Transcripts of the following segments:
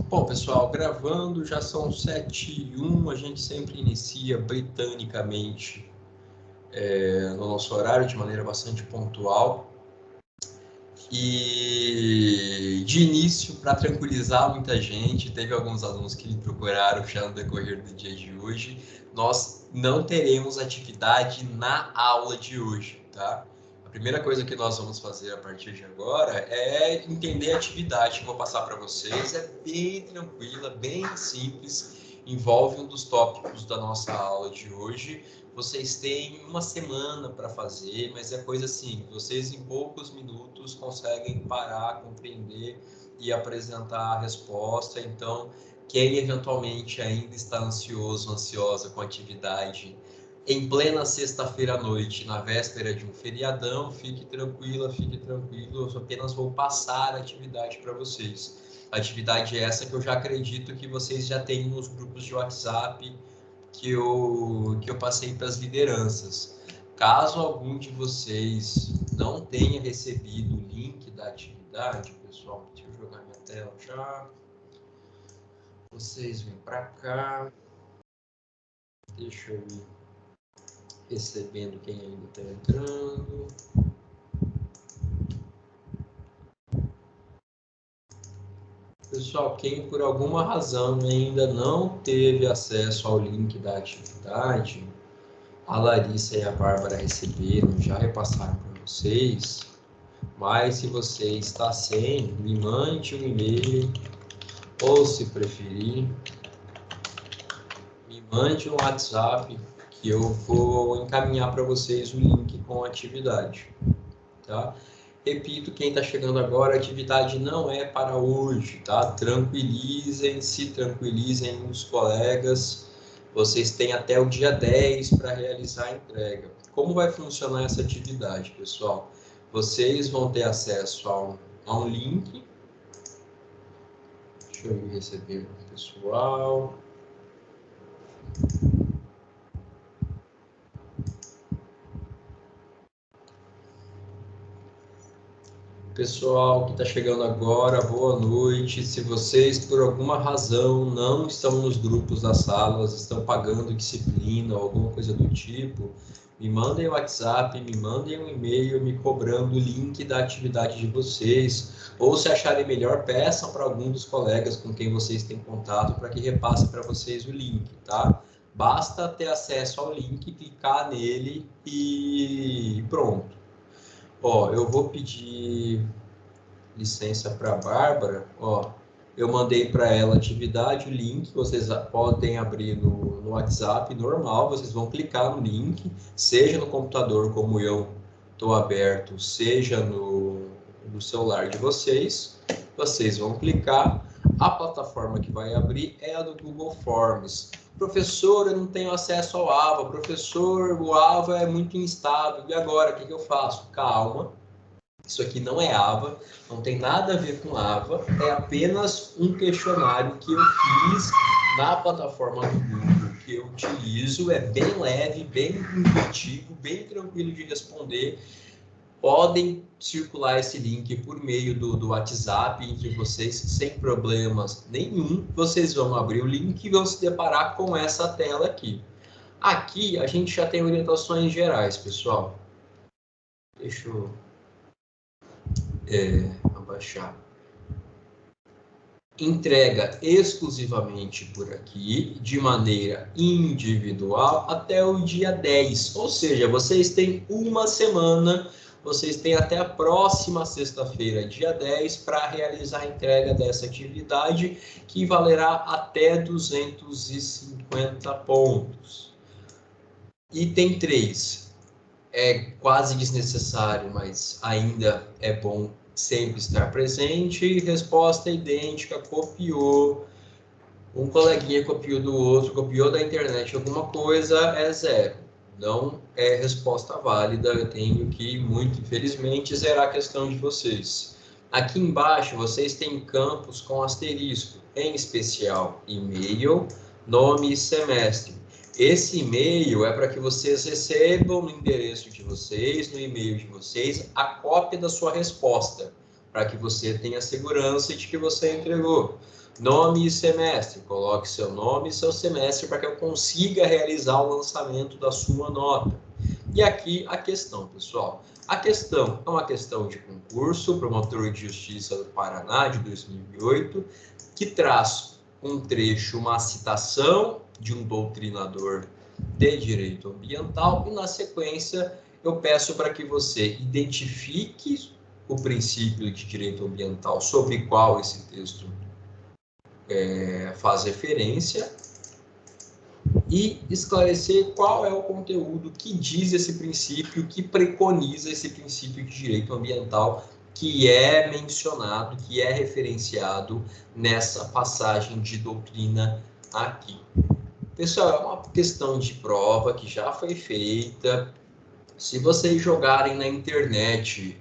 Bom, pessoal, gravando, já são 7h01, a gente sempre inicia britanicamente no nosso horário, de maneira bastante pontual. E de início, para tranquilizar muita gente, teve alguns alunos que me procuraram já no decorrer do dia de hoje, nós não teremos atividade na aula de hoje, tá? A primeira coisa que nós vamos fazer a partir de agora é entender a atividade que eu vou passar para vocês. É bem tranquila, bem simples, envolve um dos tópicos da nossa aula de hoje. Vocês têm uma semana para fazer, mas é coisa assim, vocês em poucos minutos conseguem parar, compreender e apresentar a resposta. Então, quem eventualmente ainda está ansioso, ansiosa com a atividade, em plena sexta-feira à noite, na véspera de um feriadão, fique tranquila, fique tranquilo, eu apenas vou passar a atividade para vocês. A atividade é essa que eu já acredito que vocês já têm nos grupos de WhatsApp que eu passei para as lideranças. Caso algum de vocês não tenha recebido o link da atividade, pessoal, deixa eu jogar minha tela já. Vocês vêm para cá. Deixa eu ir recebendo quem ainda está entrando. Pessoal, quem por alguma razão ainda não teve acesso ao link da atividade, a Larissa e a Bárbara receberam, já repassaram para vocês, mas se você está sem, me mande um e-mail, ou se preferir, me mande um WhatsApp, que eu vou encaminhar para vocês o link com a atividade, tá? Repito, quem está chegando agora, a atividade não é para hoje, tá? Tranquilizem-se, tranquilizem os colegas. Vocês têm até o dia 10 para realizar a entrega. Como vai funcionar essa atividade, pessoal? Vocês vão ter acesso a um link. Deixa eu receber o pessoal. Pessoal que está chegando agora, boa noite. Se vocês, por alguma razão, não estão nos grupos das salas, estão pagando disciplina ou alguma coisa do tipo, me mandem o WhatsApp, me mandem um e-mail me cobrando o link da atividade de vocês. Ou, se acharem melhor, peçam para algum dos colegas com quem vocês têm contato para que repasse para vocês o link, tá? Basta ter acesso ao link, clicar nele e pronto. Ó, eu vou pedir licença para a Bárbara. Ó, eu mandei para ela a atividade, o link, vocês podem abrir no WhatsApp normal, vocês vão clicar no link, seja no computador como eu estou aberto, seja no celular de vocês, vocês vão clicar. A plataforma que vai abrir é a do Google Forms. Professor, eu não tenho acesso ao AVA. Professor, o AVA é muito instável. E agora, o que eu faço? Calma. Isso aqui não é AVA, não tem nada a ver com AVA. É apenas um questionário que eu fiz na plataforma do Google, que eu utilizo. É bem leve, bem intuitivo, bem tranquilo de responder. Podem circular esse link por meio do WhatsApp entre vocês, sem problemas nenhum. Vocês vão abrir o link e vão se deparar com essa tela aqui. Aqui a gente já tem orientações gerais, pessoal. Deixa eu abaixar. Entrega exclusivamente por aqui, de maneira individual, até o dia 10. Ou seja, vocês têm uma semana. Vocês têm até a próxima sexta-feira, dia 10, para realizar a entrega dessa atividade, que valerá até 250 pontos. Item 3. É quase desnecessário, mas ainda é bom sempre estar presente. Resposta idêntica, copiou. Um coleguinha copiou do outro, copiou da internet alguma coisa, é 0. Não é resposta válida, eu tenho que, muito infelizmente, zerar a questão de vocês. Aqui embaixo, vocês têm campos com asterisco, em especial e-mail, nome e semestre. Esse e-mail é para que vocês recebam no endereço de vocês, no e-mail de vocês, a cópia da sua resposta. para que você tenha segurança de que você entregou. Nome e semestre, coloque seu nome e seu semestre para que eu consiga realizar o lançamento da sua nota. E aqui a questão, pessoal. A questão é uma questão de concurso, promotor de justiça do Paraná, de 2008, que traz um trecho, uma citação de um doutrinador de direito ambiental, e na sequência eu peço para que você identifique o princípio de direito ambiental sobre qual esse texto faz referência e esclarecer qual é o conteúdo que diz esse princípio, que preconiza esse princípio de direito ambiental que é mencionado, que é referenciado nessa passagem de doutrina aqui. Pessoal, é uma questão de prova que já foi feita. Se vocês jogarem na internet,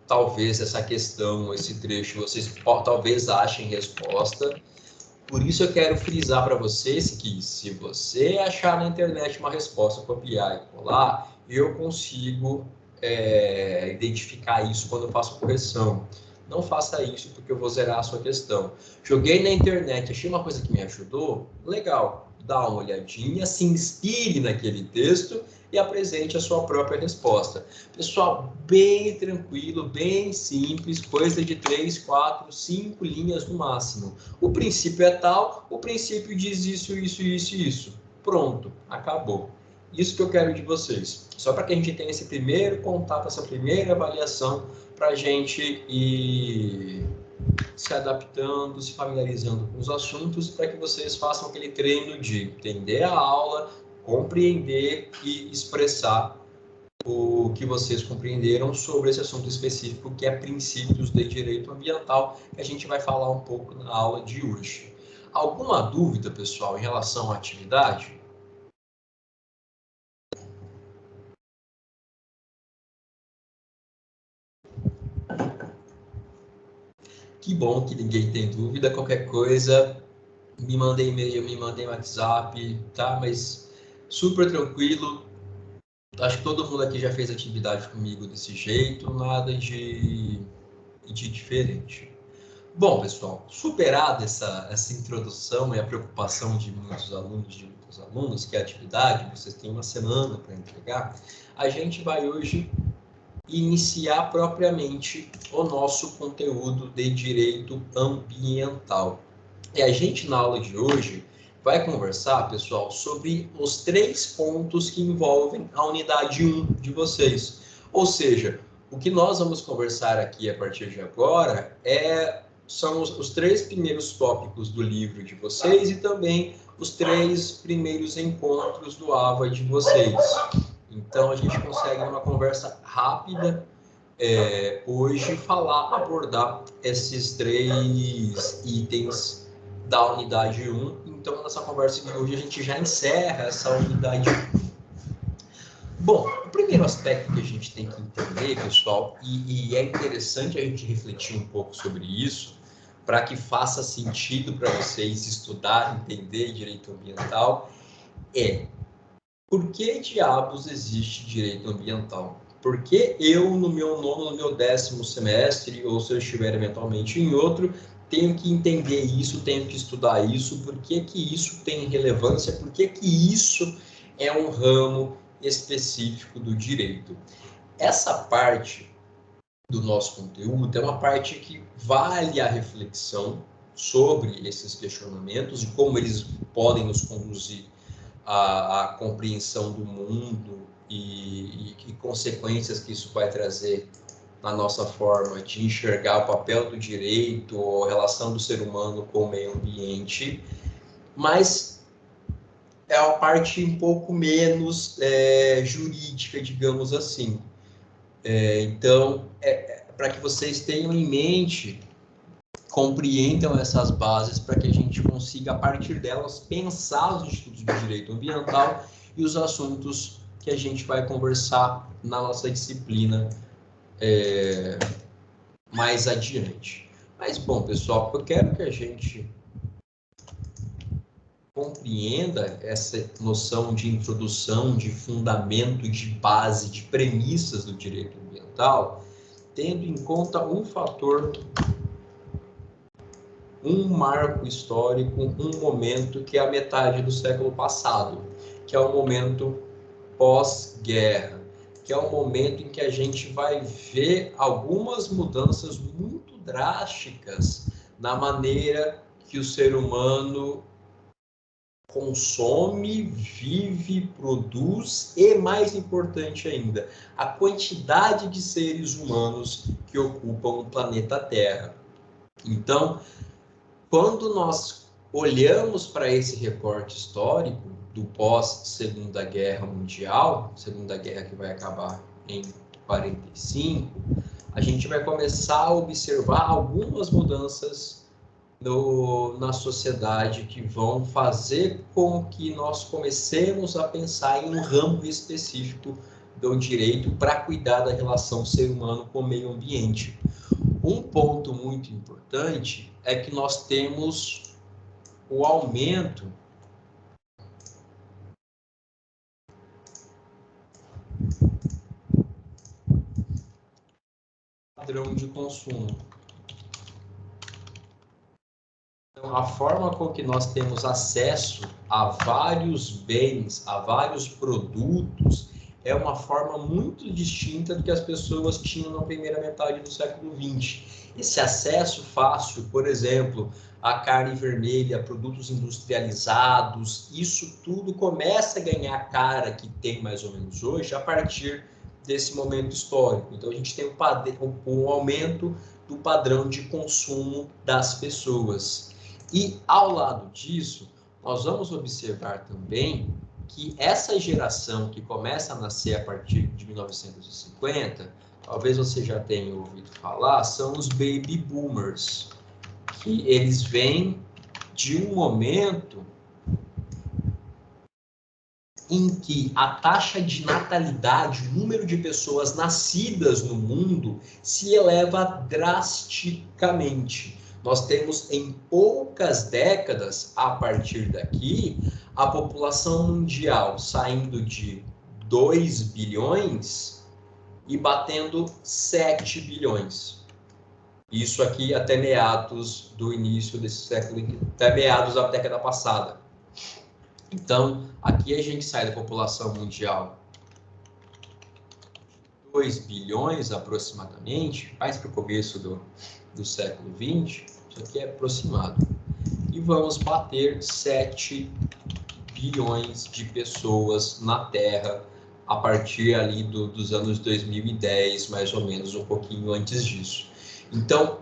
talvez essa questão, esse trecho, vocês talvez achem resposta. Por isso eu quero frisar para vocês que se você achar na internet uma resposta, copiar e colar, eu consigo identificar isso quando eu faço correção. Não faça isso porque eu vou zerar a sua questão. Joguei na internet, achei uma coisa que me ajudou, legal, dá uma olhadinha, se inspire naquele texto e apresente a sua própria resposta. Pessoal, bem tranquilo, bem simples, coisa de 3, 4, 5 linhas no máximo. O princípio é tal, o princípio diz isso, isso, isso e isso. Pronto, acabou. Isso que eu quero de vocês. Só para que a gente tenha esse primeiro contato, essa primeira avaliação, para a gente ir se adaptando, se familiarizando com os assuntos, para que vocês façam aquele treino de entender a aula, compreender e expressar o que vocês compreenderam sobre esse assunto específico, que é princípios de direito ambiental, que a gente vai falar um pouco na aula de hoje. Alguma dúvida, pessoal, em relação à atividade? Que bom que ninguém tem dúvida. Qualquer coisa, me mandem e-mail, me mandem WhatsApp, tá? Mas super tranquilo. Acho que todo mundo aqui já fez atividade comigo desse jeito, nada de diferente. Bom, pessoal, superada essa introdução e a preocupação de muitos alunos, que é a atividade, vocês têm uma semana para entregar, a gente vai hoje iniciar propriamente o nosso conteúdo de direito ambiental. E a gente, na aula de hoje, vai conversar, pessoal, sobre os 3 pontos que envolvem a unidade 1 de vocês. Ou seja, o que nós vamos conversar aqui a partir de agora são os 3 primeiros tópicos do livro de vocês e também os 3 primeiros encontros do AVA de vocês. Então, a gente consegue, numa conversa rápida, hoje, abordar esses 3 itens da unidade 1. Então, nessa conversa de hoje, a gente já encerra essa unidade 1. Bom, o primeiro aspecto que a gente tem que entender, pessoal, e é interessante a gente refletir um pouco sobre isso, para que faça sentido para vocês estudar, entender direito ambiental, por que diabos existe direito ambiental? Por que eu, no meu 9º, no meu 10º semestre, ou se eu estiver eventualmente em outro, tenho que entender isso, tenho que estudar isso, por que que isso tem relevância, por que que isso é um ramo específico do direito? Essa parte do nosso conteúdo é uma parte que vale a reflexão sobre esses questionamentos e como eles podem nos conduzir à compreensão do mundo e que consequências que isso vai trazer na nossa forma de enxergar o papel do direito, a relação do ser humano com o meio ambiente, mas é uma parte um pouco menos jurídica, digamos assim. Então, para que vocês tenham em mente, compreendam essas bases para que a gente consiga, a partir delas, pensar os estudos de direito ambiental e os assuntos que a gente vai conversar na nossa disciplina mais adiante. Mas, bom, pessoal, eu quero que a gente compreenda essa noção de introdução, de fundamento, de base, de premissas do direito ambiental, tendo em conta um fator, um marco histórico, um momento que é a metade do século passado, que é o momento pós-guerra, que é o momento em que a gente vai ver algumas mudanças muito drásticas na maneira que o ser humano consome, vive, produz e, mais importante ainda, a quantidade de seres humanos que ocupam o planeta Terra. Então, quando nós olhamos para esse recorte histórico do pós-Segunda Guerra Mundial, Segunda Guerra que vai acabar em 45, a gente vai começar a observar algumas mudanças na sociedade que vão fazer com que nós comecemos a pensar em um ramo específico do direito para cuidar da relação ser humano com o meio ambiente. Um ponto muito importante é que nós temos o aumento do padrão de consumo. Então, a forma com que nós temos acesso a vários bens, a vários produtos, é uma forma muito distinta do que as pessoas tinham na primeira metade do século XX. Esse acesso fácil, por exemplo, a carne vermelha, produtos industrializados, isso tudo começa a ganhar a cara que tem mais ou menos hoje a partir desse momento histórico. Então, a gente tem um aumento do padrão de consumo das pessoas. E, ao lado disso, nós vamos observar também que essa geração que começa a nascer a partir de 1950, talvez você já tenha ouvido falar, são os baby boomers, que eles vêm de um momento em que a taxa de natalidade, o número de pessoas nascidas no mundo, se eleva drasticamente. Nós temos em poucas décadas, a partir daqui, a população mundial saindo de 2 bilhões e batendo 7 bilhões. Isso aqui até meados do início desse século, até meados da década passada. Então, aqui a gente sai da população mundial de 2 bilhões aproximadamente, mais para o começo do século XX, isso aqui é aproximado, e vamos bater 7 bilhões de pessoas na Terra a partir ali dos anos 2010, mais ou menos, um pouquinho antes disso. Então,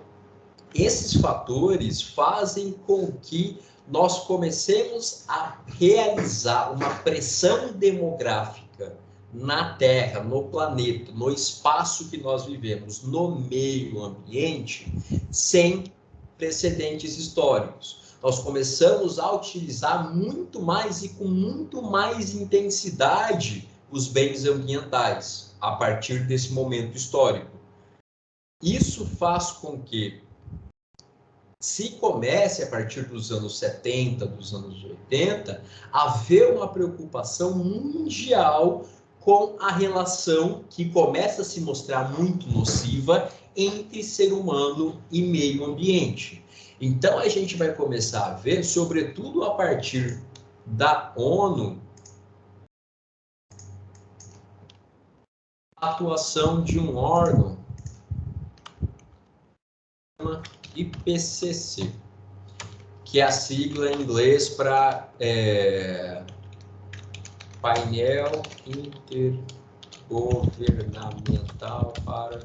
esses fatores fazem com que nós comecemos a realizar uma pressão demográfica na Terra, no planeta, no espaço que nós vivemos, no meio ambiente, sem precedentes históricos. Nós começamos a utilizar muito mais e com muito mais intensidade os bens ambientais a partir desse momento histórico. Isso faz com que se comece a partir dos anos 70, dos anos 80, a haver uma preocupação mundial com a relação que começa a se mostrar muito nociva entre ser humano e meio ambiente. Então, a gente vai começar a ver, sobretudo a partir da ONU, a atuação de um órgão, IPCC, que é a sigla em inglês para Painel Intergovernamental para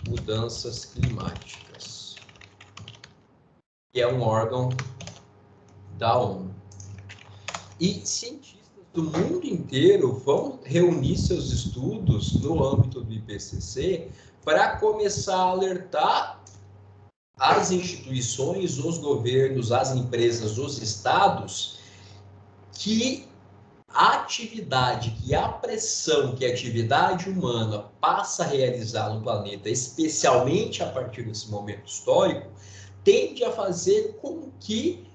Mudanças Climáticas, que é um órgão da ONU. E cientistas do mundo inteiro vão reunir seus estudos no âmbito do IPCC para começar a alertar as instituições, os governos, as empresas, os estados, que a atividade, que a pressão que a atividade humana passa a realizar no planeta, especialmente a partir desse momento histórico, tende a fazer com que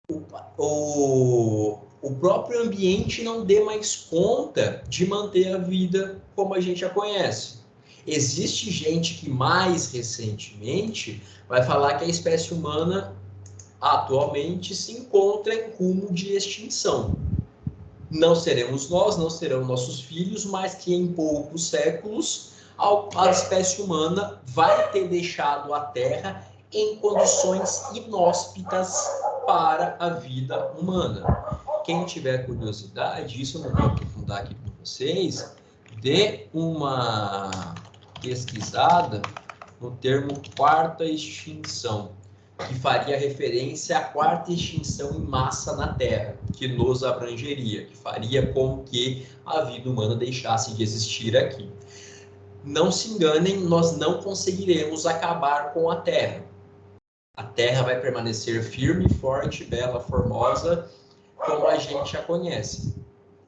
o próprio ambiente não dê mais conta de manter a vida como a gente a conhece. Existe gente que mais recentemente vai falar que a espécie humana atualmente se encontra em rumo de extinção. Não seremos nós, não serão nossos filhos, mas que em poucos séculos a espécie humana vai ter deixado a Terra em condições inóspitas para a vida humana. Quem tiver curiosidade, isso eu não vou aprofundar aqui com vocês, dê uma pesquisada no termo quarta extinção, que faria referência à quarta extinção em massa na Terra, que nos abrangeria, que faria com que a vida humana deixasse de existir aqui. Não se enganem, nós não conseguiremos acabar com a Terra. A Terra vai permanecer firme, forte, bela, formosa, como a gente a conhece.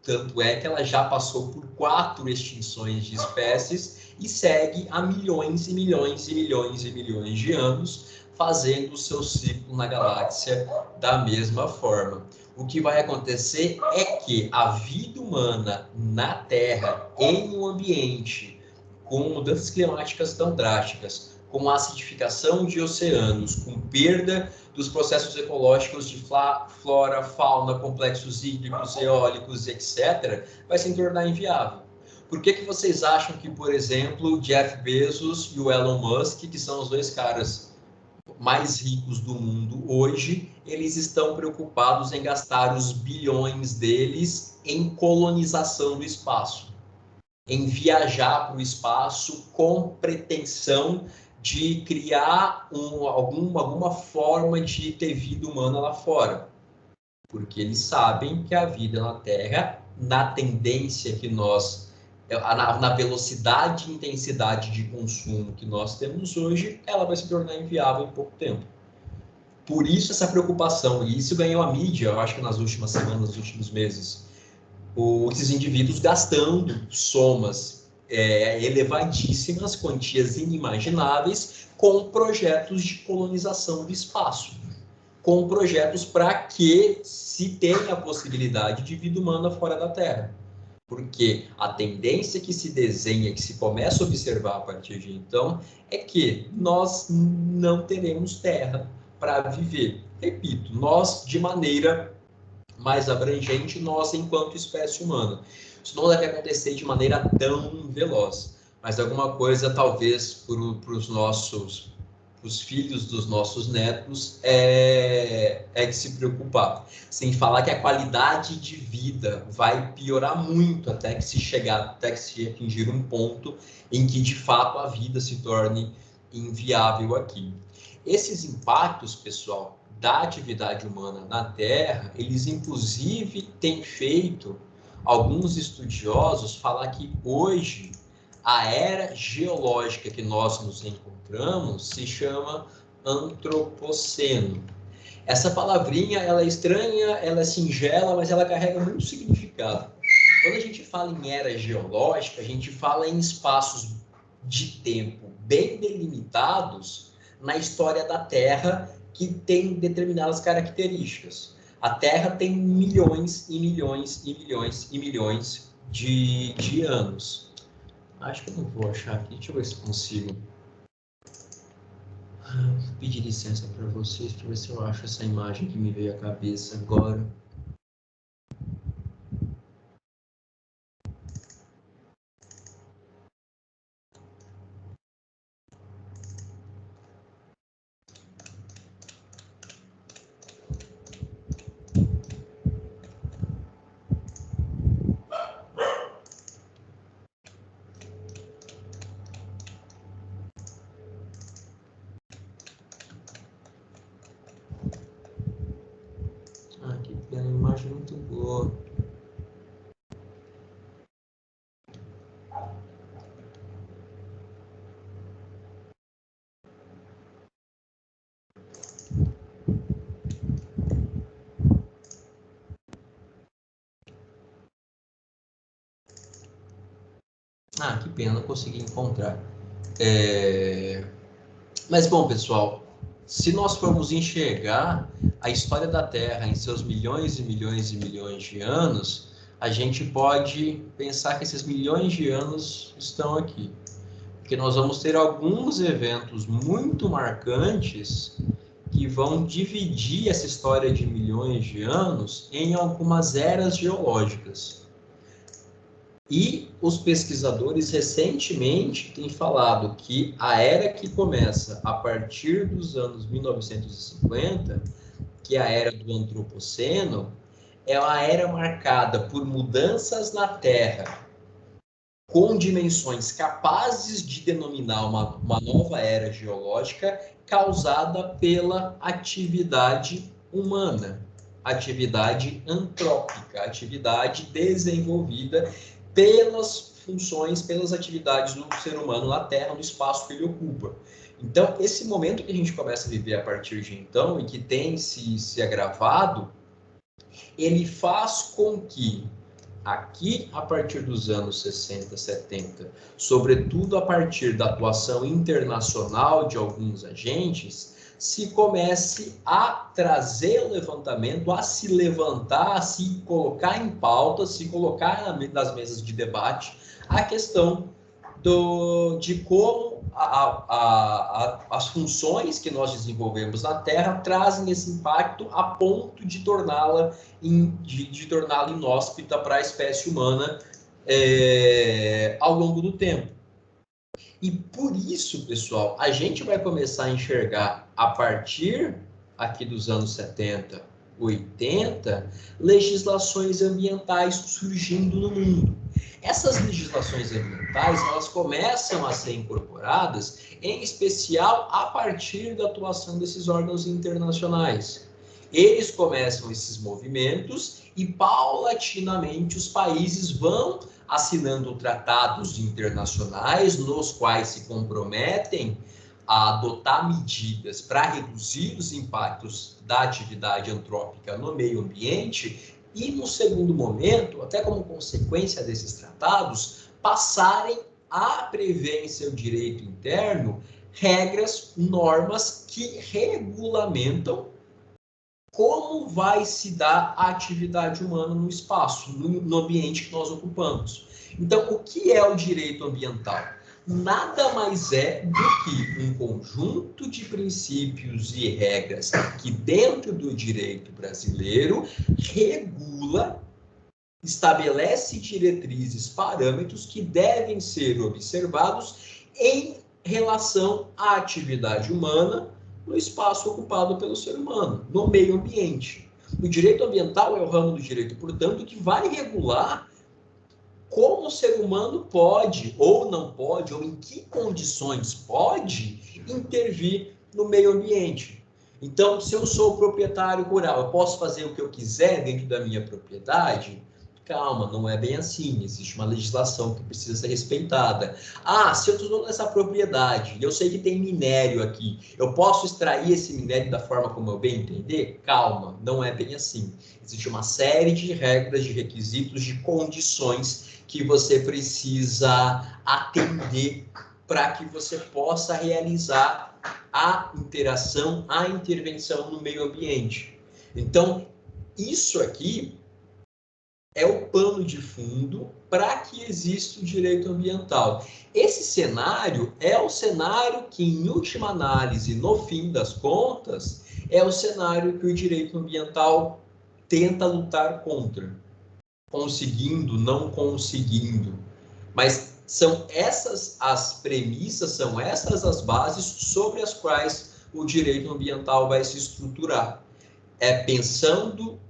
Tanto é que ela já passou por 4 extinções de espécies e segue há milhões e milhões e milhões e milhões de anos, fazendo o seu ciclo na galáxia da mesma forma. O que vai acontecer é que a vida humana na Terra, em um ambiente com mudanças climáticas tão drásticas, com acidificação de oceanos, com perda dos processos ecológicos de flora, fauna, complexos hídricos, eólicos, etc., vai se tornar inviável. Por que vocês acham que, por exemplo, Jeff Bezos e o Elon Musk, que são os 2 caras mais ricos do mundo hoje, eles estão preocupados em gastar os bilhões deles em colonização do espaço, em viajar para o espaço com pretensão de criar alguma forma de ter vida humana lá fora? Porque eles sabem que a vida na Terra, na tendência que nós, na velocidade e intensidade de consumo que nós temos hoje, ela vai se tornar inviável em pouco tempo. Por isso essa preocupação, e isso ganhou a mídia, eu acho que nas últimas semanas, nos últimos meses, esses indivíduos gastando somas elevadíssimas, quantias inimagináveis, com projetos de colonização do espaço, com projetos para que se tenha a possibilidade de vida humana fora da Terra. Porque a tendência que se desenha, que se começa a observar a partir de então, é que nós não teremos Terra para viver. Repito, nós de maneira mais abrangente, nós enquanto espécie humana. Isso não deve acontecer de maneira tão veloz, mas alguma coisa talvez para os filhos dos nossos netos é que se preocupar. Sem falar que a qualidade de vida vai piorar muito até que se atingir um ponto em que de fato a vida se torne inviável aqui. Esses impactos, pessoal, da atividade humana na Terra, eles inclusive têm feito alguns estudiosos falar que hoje a era geológica que nós nos encontramos se chama antropoceno. Essa palavrinha, ela é estranha, ela é singela, mas ela carrega muito significado. Quando a gente fala em era geológica, a gente fala em espaços de tempo bem delimitados na história da Terra, que tem determinadas características. A Terra tem milhões e milhões e milhões e milhões de anos. Acho que eu não vou achar aqui. Deixa eu ver se consigo. Vou pedir licença para vocês para ver se eu acho essa imagem que me veio à cabeça agora. Que pena, uma imagem muito boa. Que pena, não consegui encontrar. Mas, bom, pessoal, se nós formos enxergar a história da Terra em seus milhões e milhões e milhões de anos, a gente pode pensar que esses milhões de anos estão aqui. Porque nós vamos ter alguns eventos muito marcantes que vão dividir essa história de milhões de anos em algumas eras geológicas. E os pesquisadores recentemente têm falado que a era que começa a partir dos anos 1950, que é a era do Antropoceno, é uma era marcada por mudanças na Terra com dimensões capazes de denominar uma nova era geológica causada pela atividade humana, atividade antrópica, atividade desenvolvida pelas funções, pelas atividades do ser humano na Terra, no espaço que ele ocupa. Então, esse momento que a gente começa a viver a partir de então, e que tem se agravado, ele faz com que, aqui, a partir dos anos 60, 70, sobretudo a partir da atuação internacional de alguns agentes, se comece a trazer o levantamento, a se levantar, a se colocar em pauta, se colocar nas mesas de debate, a questão de como as funções que nós desenvolvemos na Terra trazem esse impacto a ponto de torná-la inóspita para a espécie humana ao longo do tempo. E por isso, pessoal, a gente vai começar a enxergar, a partir aqui dos anos 70, 80, legislações ambientais surgindo no mundo. Essas legislações ambientais, elas começam a ser incorporadas, em especial a partir da atuação desses órgãos internacionais. Eles começam esses movimentos e, paulatinamente, os países vão assinando tratados internacionais nos quais se comprometem a adotar medidas para reduzir os impactos da atividade antrópica no meio ambiente e, no segundo momento, até como consequência desses tratados, passarem a prever em seu direito interno regras, normas que regulamentam como vai se dar a atividade humana no espaço, no ambiente que nós ocupamos. Então, o que é o direito ambiental? Nada mais é do que um conjunto de princípios e regras que, dentro do direito brasileiro, regula, estabelece diretrizes, parâmetros que devem ser observados em relação à atividade humana no espaço ocupado pelo ser humano, no meio ambiente. O direito ambiental é o ramo do direito, portanto, que vai regular como o ser humano pode, ou não pode, ou em que condições pode intervir no meio ambiente. Então, se eu sou proprietário rural, eu posso fazer o que eu quiser dentro da minha propriedade? Calma, não é bem assim. Existe uma legislação que precisa ser respeitada. Se eu estou nessa propriedade e eu sei que tem minério aqui, eu posso extrair esse minério da forma como eu bem entender? Calma, não é bem assim. Existe uma série de regras, de requisitos, de condições que você precisa atender para que você possa realizar a interação, a intervenção no meio ambiente. Então, isso aqui é o pano de fundo para que exista o direito ambiental. Esse cenário é o cenário que, em última análise, no fim das contas, é o cenário que o direito ambiental tenta lutar contra, conseguindo, não conseguindo. Mas são essas as premissas, são essas as bases sobre as quais o direito ambiental vai se estruturar. É pensando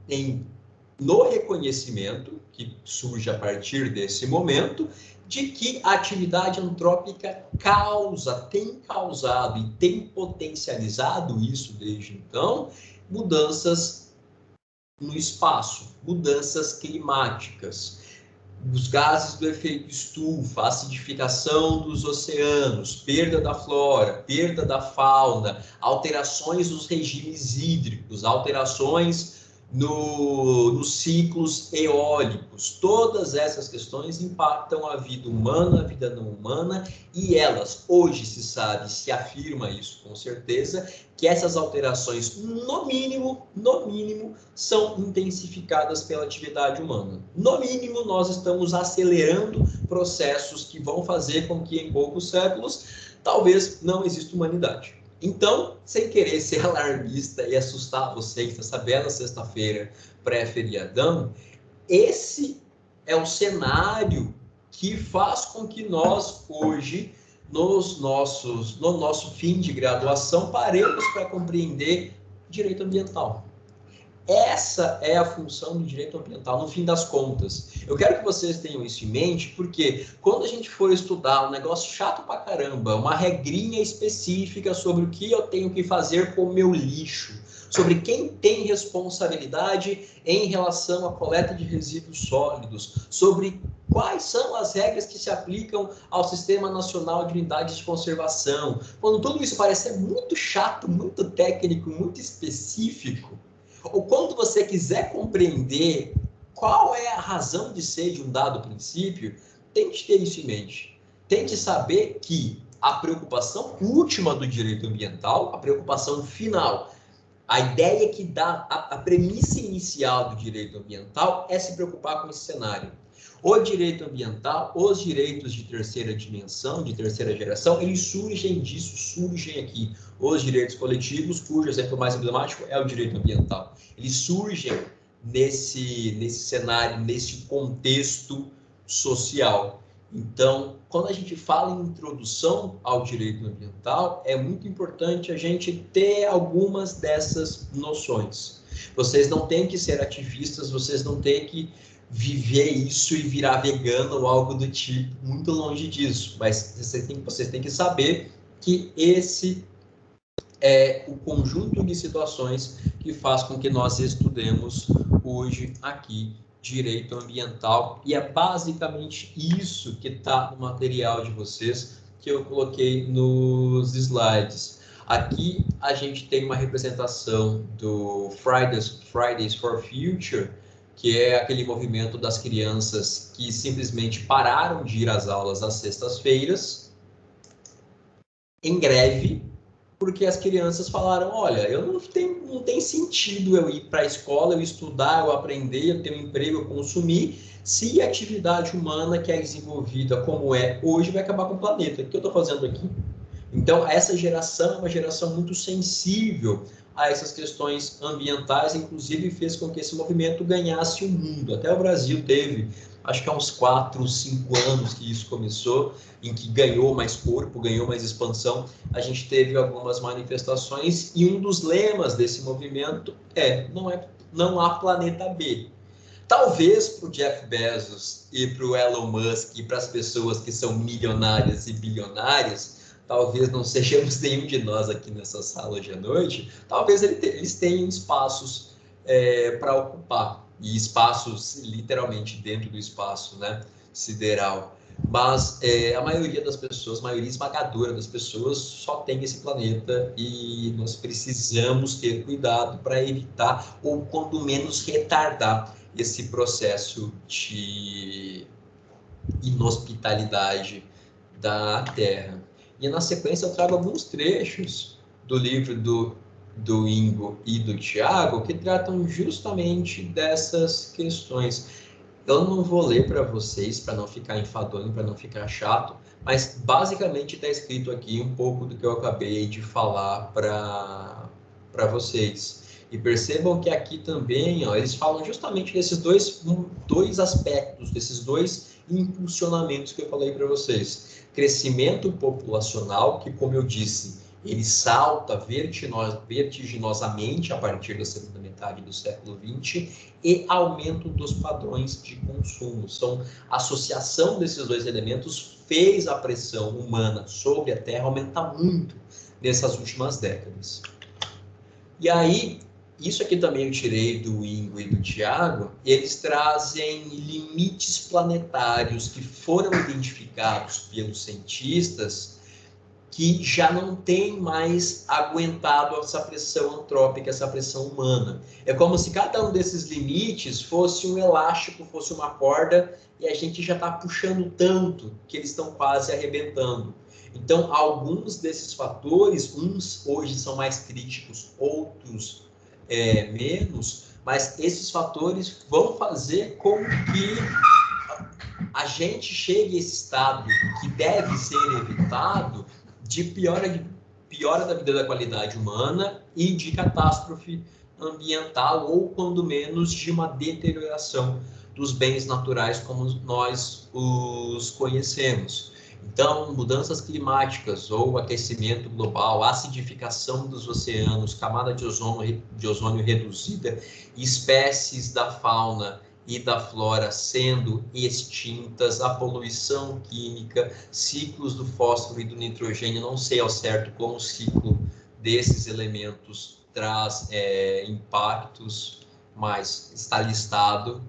no reconhecimento, que surge a partir desse momento, de que a atividade antrópica tem causado e tem potencializado isso desde então, mudanças no espaço, mudanças climáticas, os gases do efeito estufa, acidificação dos oceanos, perda da flora, perda da fauna, alterações nos regimes hídricos, alterações nos ciclos eólicos. Todas essas questões impactam a vida humana, a vida não humana, e elas, hoje se sabe, se afirma isso com certeza, que essas alterações, no mínimo, são intensificadas pela atividade humana. No mínimo, nós estamos acelerando processos que vão fazer com que, em poucos séculos, talvez não exista humanidade. Então, sem querer ser alarmista e assustar vocês nessa bela sexta-feira pré-feriadão, esse é o cenário que faz com que nós, hoje, no nosso fim de graduação, paremos para compreender direito ambiental. Essa é a função do direito ambiental, no fim das contas. Eu quero que vocês tenham isso em mente, porque quando a gente for estudar um negócio chato pra caramba, uma regrinha específica sobre o que eu tenho que fazer com o meu lixo, sobre quem tem responsabilidade em relação à coleta de resíduos sólidos, sobre quais são as regras que se aplicam ao Sistema Nacional de Unidades de Conservação, quando tudo isso parece ser muito chato, muito técnico, muito específico, ou quando você quiser compreender qual é a razão de ser de um dado princípio, tente ter isso em mente. Tente saber que a preocupação última do direito ambiental, a preocupação final, a ideia que dá a premissa inicial do direito ambiental é se preocupar com esse cenário. O direito ambiental, os direitos de terceira dimensão, de terceira geração, eles surgem aqui. Os direitos coletivos, cujo exemplo mais emblemático é o direito ambiental. Eles surgem nesse cenário, nesse contexto social. Então, quando a gente fala em introdução ao direito ambiental, é muito importante a gente ter algumas dessas noções. Vocês não têm que ser ativistas, vocês não têm que viver isso e virar vegano ou algo do tipo, muito longe disso, mas vocês têm que saber que esse é o conjunto de situações que faz com que nós estudemos hoje aqui direito ambiental, e é basicamente isso que está no material de vocês que eu coloquei nos slides. Aqui a gente tem uma representação do Fridays for Future, que é aquele movimento das crianças que simplesmente pararam de ir às aulas às sextas-feiras, em greve, porque as crianças falaram, olha, não tem sentido eu ir para a escola, eu estudar, eu aprender, eu ter um emprego, eu consumir, se a atividade humana que é desenvolvida como é hoje vai acabar com o planeta. O que eu estou fazendo aqui? Então, essa geração é uma geração muito sensível a essas questões ambientais, inclusive fez com que esse movimento ganhasse o mundo. Até o Brasil teve, acho que há uns 4, 5 anos que isso começou, em que ganhou mais corpo, ganhou mais expansão. A gente teve algumas manifestações e um dos lemas desse movimento não há planeta B. Talvez para o Jeff Bezos e para o Elon Musk e para as pessoas que são milionárias e bilionárias, talvez não sejamos nenhum de nós aqui nessa sala hoje à noite, talvez eles tenham espaços para ocupar, e espaços literalmente dentro do espaço, né, sideral. Mas a maioria das pessoas, a maioria esmagadora das pessoas só tem esse planeta e nós precisamos ter cuidado para evitar ou, quando menos, retardar esse processo de inhospitalidade da Terra. E na sequência eu trago alguns trechos do livro do Ingo e do Tiago que tratam justamente dessas questões. Eu não vou ler para vocês, para não ficar enfadonho, para não ficar chato, mas basicamente está escrito aqui um pouco do que eu acabei de falar para vocês. E percebam que aqui também, ó, eles falam justamente desses dois aspectos, desses dois impulsionamentos que eu falei para vocês. Crescimento populacional, que, como eu disse, ele salta vertiginosamente a partir da segunda metade do século XX, e aumento dos padrões de consumo. A associação desses dois elementos fez a pressão humana sobre a Terra aumentar muito nessas últimas décadas. E aí, isso aqui também eu tirei do Ingo e do Tiago, eles trazem limites planetários que foram identificados pelos cientistas que já não tem mais aguentado essa pressão antrópica, essa pressão humana. É como se cada um desses limites fosse um elástico, fosse uma corda, e a gente já está puxando tanto que eles estão quase arrebentando. Então, alguns desses fatores, uns hoje são mais críticos, outros menos, mas esses fatores vão fazer com que a gente chegue a esse estado que deve ser evitado de piora da vida da qualidade humana e de catástrofe ambiental, ou, quando menos, de uma deterioração dos bens naturais como nós os conhecemos. Então, mudanças climáticas ou aquecimento global, acidificação dos oceanos, camada de ozônio reduzida, espécies da fauna e da flora sendo extintas, a poluição química, ciclos do fósforo e do nitrogênio, não sei ao certo como o ciclo desses elementos traz impactos, mas está listado.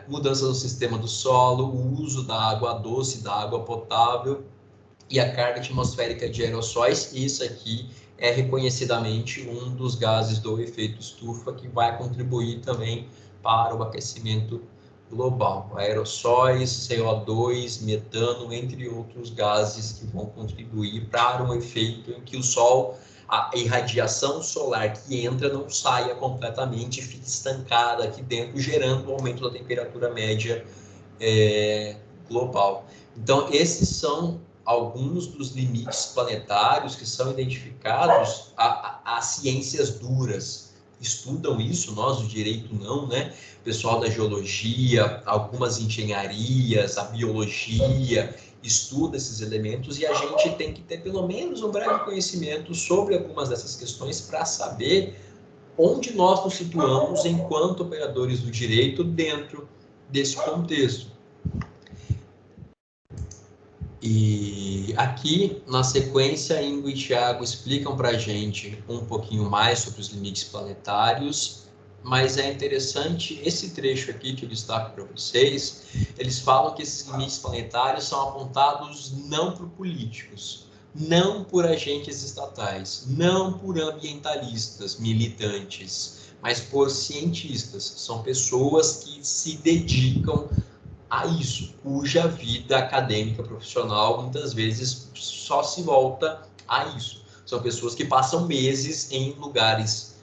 Mudança no sistema do solo, o uso da água doce, da água potável e a carga atmosférica de aerossóis. Isso aqui é reconhecidamente um dos gases do efeito estufa que vai contribuir também para o aquecimento global. Aerossóis, CO2, metano, entre outros gases que vão contribuir para um efeito em que o Sol, a irradiação solar que entra não saia completamente e fique estancada aqui dentro, gerando o aumento da temperatura média global. Então, esses são alguns dos limites planetários que são identificados a ciências duras. Estudam isso, nós do direito não, né? O pessoal da geologia, algumas engenharias, a biologia, estuda esses elementos, e a gente tem que ter pelo menos um breve conhecimento sobre algumas dessas questões para saber onde nós nos situamos enquanto operadores do direito dentro desse contexto. E aqui, na sequência, Ingo e Thiago explicam para a gente um pouquinho mais sobre os limites planetários, mas é interessante esse trecho aqui que eu destaco para vocês. Eles falam que esses limites planetários são apontados não por políticos, não por agentes estatais, não por ambientalistas militantes, mas por cientistas. São pessoas que se dedicam a isso, cuja vida acadêmica profissional muitas vezes só se volta a isso. São pessoas que passam meses em lugares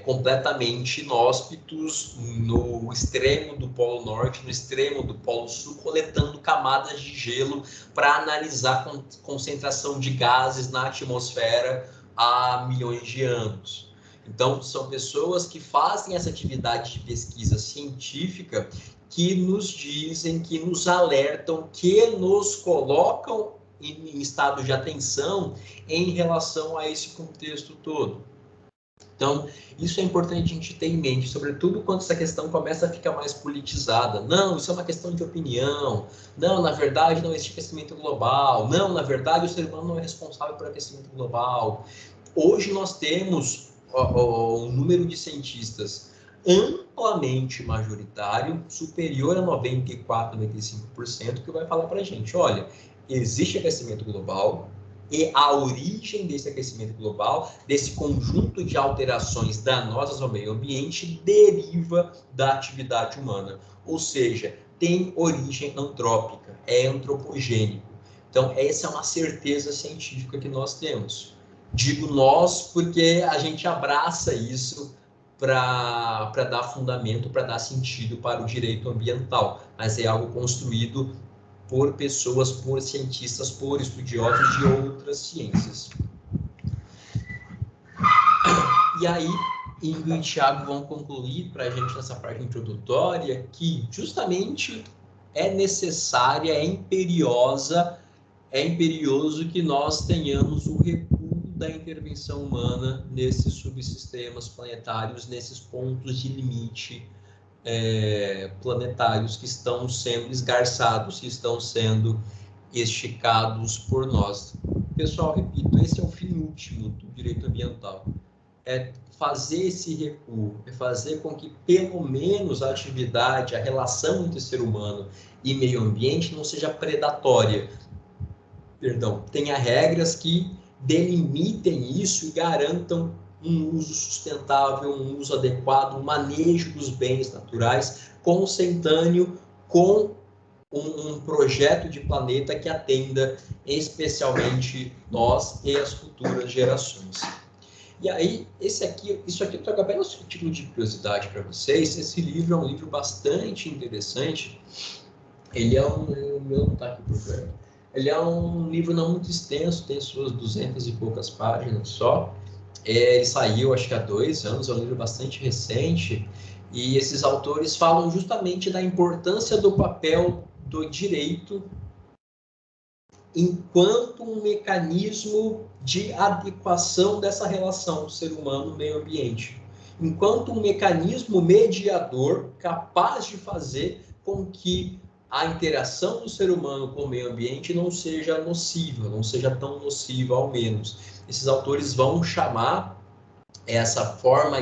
completamente inóspitos, no extremo do Polo Norte, no extremo do Polo Sul, coletando camadas de gelo para analisar a concentração de gases na atmosfera há milhões de anos. Então, são pessoas que fazem essa atividade de pesquisa científica, que nos dizem, que nos alertam, que nos colocam em estado de atenção em relação a esse contexto todo. Então, isso é importante a gente ter em mente, sobretudo quando essa questão começa a ficar mais politizada. Não, isso é uma questão de opinião. Não, na verdade, não existe aquecimento global. Não, na verdade, o ser humano não é responsável por aquecimento global. Hoje nós temos um número de cientistas amplamente majoritário, superior a 94, 95%, que vai falar para a gente, olha, existe aquecimento global, e a origem desse aquecimento global, desse conjunto de alterações danosas ao meio ambiente, deriva da atividade humana. Ou seja, tem origem antrópica, é antropogênico. Então, essa é uma certeza científica que nós temos. Digo nós porque a gente abraça isso para dar fundamento, para dar sentido para o direito ambiental, mas é algo construído por pessoas, por cientistas, por estudiosos de outras ciências. E aí, Ingo e Thiago vão concluir para a gente nessa parte introdutória que justamente é necessária, é imperioso que nós tenhamos o recuo da intervenção humana nesses subsistemas planetários, nesses pontos de limite planetários que estão sendo esgarçados, que estão sendo esticados por nós. Pessoal, repito, esse é o fim último do direito ambiental. É fazer esse recuo, é fazer com que pelo menos a atividade, a relação entre ser humano e meio ambiente não seja predatória. tenha regras que delimitem isso e garantam um uso sustentável, um uso adequado, um manejo dos bens naturais consentâneo com um projeto de planeta que atenda especialmente nós e as futuras gerações. E aí, isso aqui eu trago apenas um título de curiosidade para vocês. Esse livro é um livro bastante interessante. Ele é o meu tá aqui por perto. Ele é um livro não muito extenso, tem suas 200 e poucas páginas só. Ele saiu, acho que há 2 anos, é um livro bastante recente. E esses autores falam justamente da importância do papel do direito enquanto um mecanismo de adequação dessa relação ser humano-meio ambiente, enquanto um mecanismo mediador capaz de fazer com que a interação do ser humano com o meio ambiente não seja nociva, não seja tão nociva ao menos. Esses autores vão chamar essa forma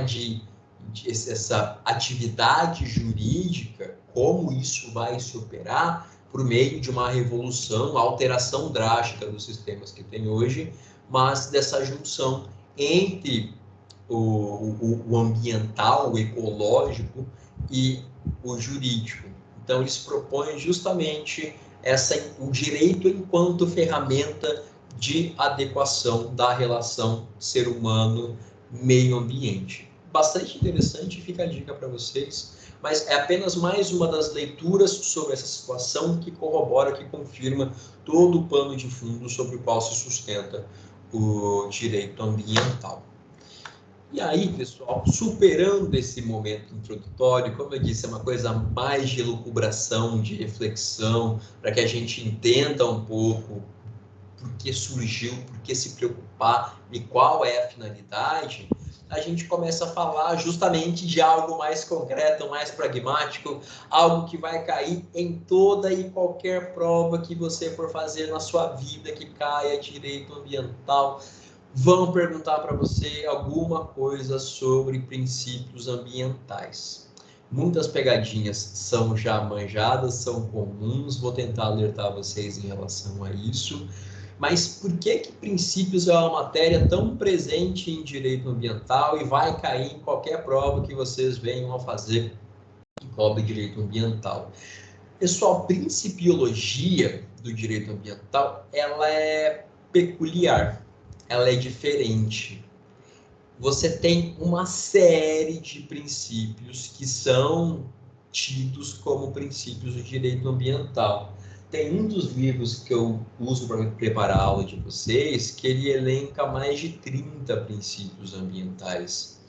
essa atividade jurídica, como isso vai se operar, por meio de uma revolução, alteração drástica dos sistemas que tem hoje, mas dessa junção entre o ambiental, o ecológico e o jurídico. Então, eles propõem justamente o direito enquanto ferramenta de adequação da relação ser humano-meio ambiente. Bastante interessante, fica a dica para vocês, mas é apenas mais uma das leituras sobre essa situação que corrobora, que confirma todo o pano de fundo sobre o qual se sustenta o direito ambiental. E aí, pessoal, superando esse momento introdutório, como eu disse, é uma coisa mais de elucubração, de reflexão, para que a gente entenda um pouco por que surgiu, por que se preocupar e qual é a finalidade, a gente começa a falar justamente de algo mais concreto, mais pragmático, algo que vai cair em toda e qualquer prova que você for fazer na sua vida que caia direito ambiental. Vão perguntar para você alguma coisa sobre princípios ambientais. Muitas pegadinhas são já manjadas, são comuns, vou tentar alertar vocês em relação a isso. Mas por que princípios é uma matéria tão presente em direito ambiental e vai cair em qualquer prova que vocês venham a fazer que cobre direito ambiental? Pessoal, principiologia do direito ambiental, ela é peculiar, ela é diferente. Você tem uma série de princípios que são tidos como princípios do direito ambiental. Tem um dos livros que eu uso para preparar a aula de vocês, que ele elenca mais de 30 princípios ambientais.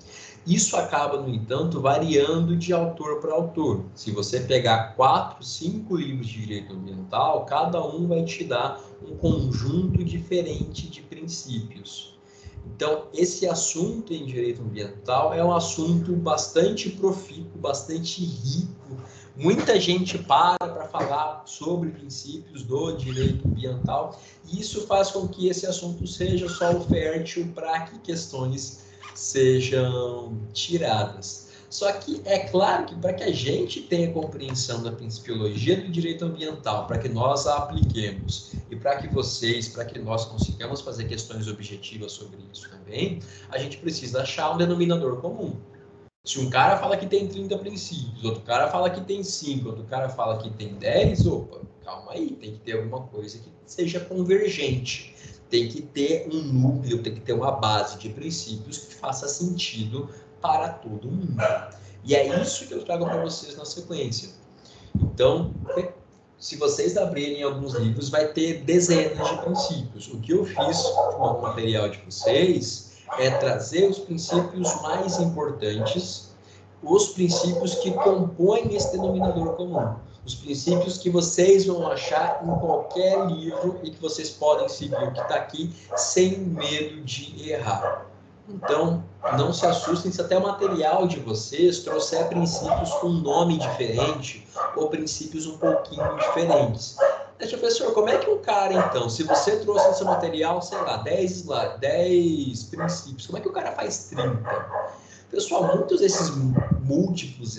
Isso acaba, no entanto, variando de autor para autor. Se você pegar 4, 5 livros de direito ambiental, cada um vai te dar um conjunto diferente de princípios. Então, esse assunto em direito ambiental é um assunto bastante profícuo, bastante rico. Muita gente para falar sobre princípios do direito ambiental, e isso faz com que esse assunto seja solo fértil para que questões sejam tiradas. Só que é claro que para que a gente tenha compreensão da principiologia do direito ambiental, para que nós a apliquemos e para que nós consigamos fazer questões objetivas sobre isso também, a gente precisa achar um denominador comum. Se um cara fala que tem 30 princípios, outro cara fala que tem 5, outro cara fala que tem 10, opa, calma aí, tem que ter alguma coisa que seja convergente. Tem que ter um núcleo, tem que ter uma base de princípios que faça sentido para todo mundo. E é isso que eu trago para vocês na sequência. Então, se vocês abrirem alguns livros, vai ter dezenas de princípios. O que eu fiz com o material de vocês é trazer os princípios mais importantes, os princípios que compõem esse denominador comum, os princípios que vocês vão achar em qualquer livro e que vocês podem seguir o que está aqui sem medo de errar. Então, não se assustem se até o material de vocês trouxer princípios com nome diferente ou princípios um pouquinho diferentes. Professor, como é que um cara, então, se você trouxe no seu material, sei lá, 10 princípios, como é que o cara faz 30? Pessoal, muitos desses múltiplos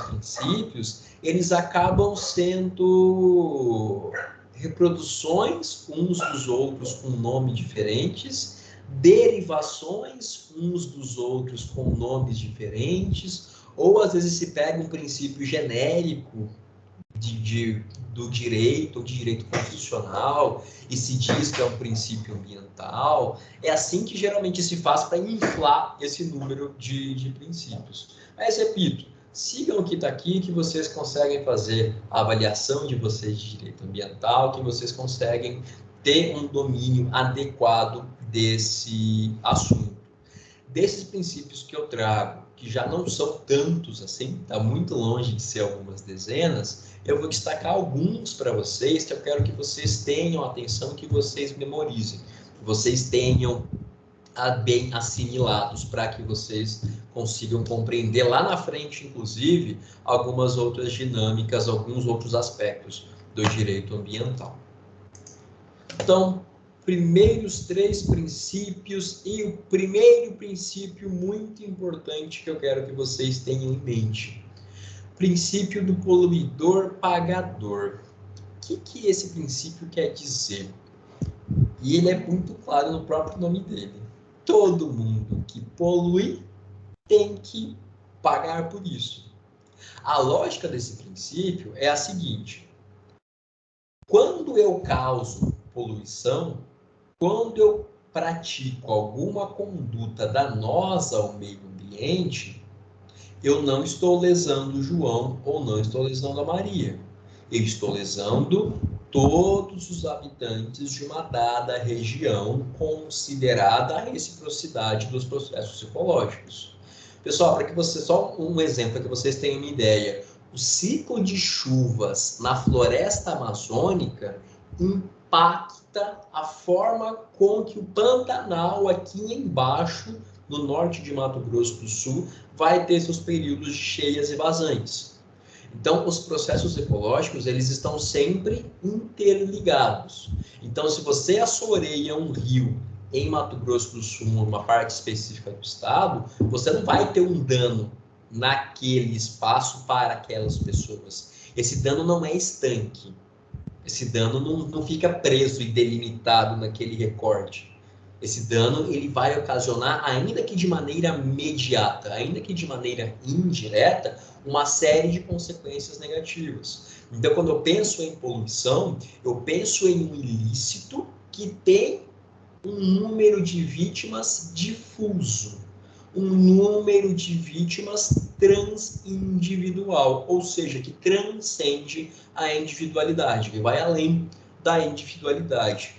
princípios, eles acabam sendo reproduções uns dos outros com nome diferentes, derivações uns dos outros com nomes diferentes, ou às vezes se pega um princípio genérico do direito, ou de direito constitucional, e se diz que é um princípio ambiental. É assim que geralmente se faz para inflar esse número de princípios. Mas, repito, sigam o que está aqui, que vocês conseguem fazer a avaliação de vocês de direito ambiental, que vocês conseguem ter um domínio adequado desse assunto. Desses princípios que eu trago, que já não são tantos assim, está muito longe de ser algumas dezenas, eu vou destacar alguns para vocês, que eu quero que vocês tenham atenção, que vocês memorizem, que vocês tenham bem assimilados, para que vocês consigam compreender lá na frente, inclusive, algumas outras dinâmicas, alguns outros aspectos do direito ambiental. Então, primeiros 3 princípios, e o primeiro princípio muito importante que eu quero que vocês tenham em mente: princípio do poluidor pagador. O que esse princípio quer dizer? E ele é muito claro no próprio nome dele. Todo mundo que polui tem que pagar por isso. A lógica desse princípio é a seguinte: quando eu causo poluição, quando eu pratico alguma conduta danosa ao meio ambiente, eu não estou lesando o João ou não estou lesando a Maria. Eu estou lesando todos os habitantes de uma dada região, considerada a reciprocidade dos processos ecológicos. Pessoal, para que vocês, só um exemplo para que vocês tenham uma ideia: o ciclo de chuvas na floresta amazônica impacta a forma com que o Pantanal aqui embaixo, no norte de Mato Grosso do Sul, vai ter seus períodos de cheias e vazantes. Então, os processos ecológicos, eles estão sempre interligados. Então, se você assoreia um rio em Mato Grosso do Sul, numa parte específica do estado, você não vai ter um dano naquele espaço para aquelas pessoas. Esse dano não é estanque. Esse dano não fica preso e delimitado naquele recorte. Esse dano, ele vai ocasionar, ainda que de maneira imediata, ainda que de maneira indireta, uma série de consequências negativas. Então, quando eu penso em poluição, eu penso em um ilícito que tem um número de vítimas difuso, um número de vítimas transindividual, ou seja, que transcende a individualidade, que vai além da individualidade.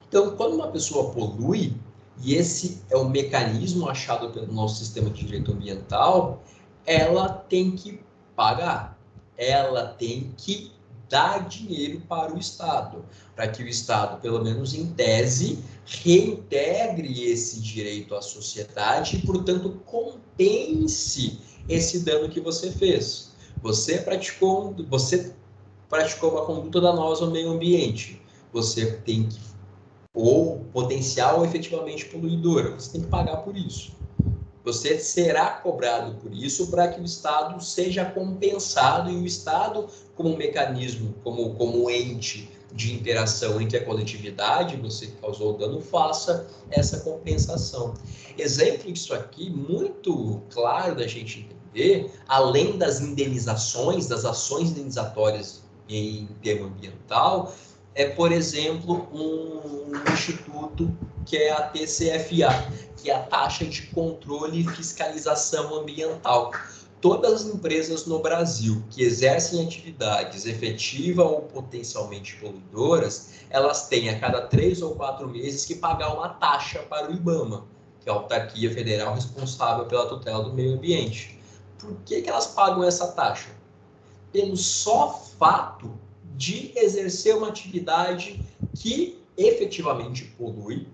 Então, quando uma pessoa polui, e esse é o mecanismo achado pelo nosso sistema de direito ambiental, ela tem que pagar, ela tem que dar dinheiro para o Estado, para que o Estado, pelo menos em tese, reintegre esse direito à sociedade e, portanto, compense esse dano que você fez. Você praticou uma conduta danosa ao meio ambiente, você tem que, ou potencial efetivamente poluidora, você tem que pagar por isso. Você será cobrado por isso, para que o Estado seja compensado, e o Estado, como um mecanismo, como ente de interação entre a coletividade, você que causou o dano, faça essa compensação. Exemplo disso aqui, muito claro da gente entender, além das indenizações, das ações indenizatórias em termo ambiental, é, por exemplo, um instituto que é a TCFA, que é a Taxa de Controle e Fiscalização Ambiental. Todas as empresas no Brasil que exercem atividades efetiva ou potencialmente poluidoras, elas têm a cada 3 ou 4 meses que pagar uma taxa para o IBAMA, que é a autarquia federal responsável pela tutela do meio ambiente. Por que elas pagam essa taxa? Pelo só fato de exercer uma atividade que efetivamente polui,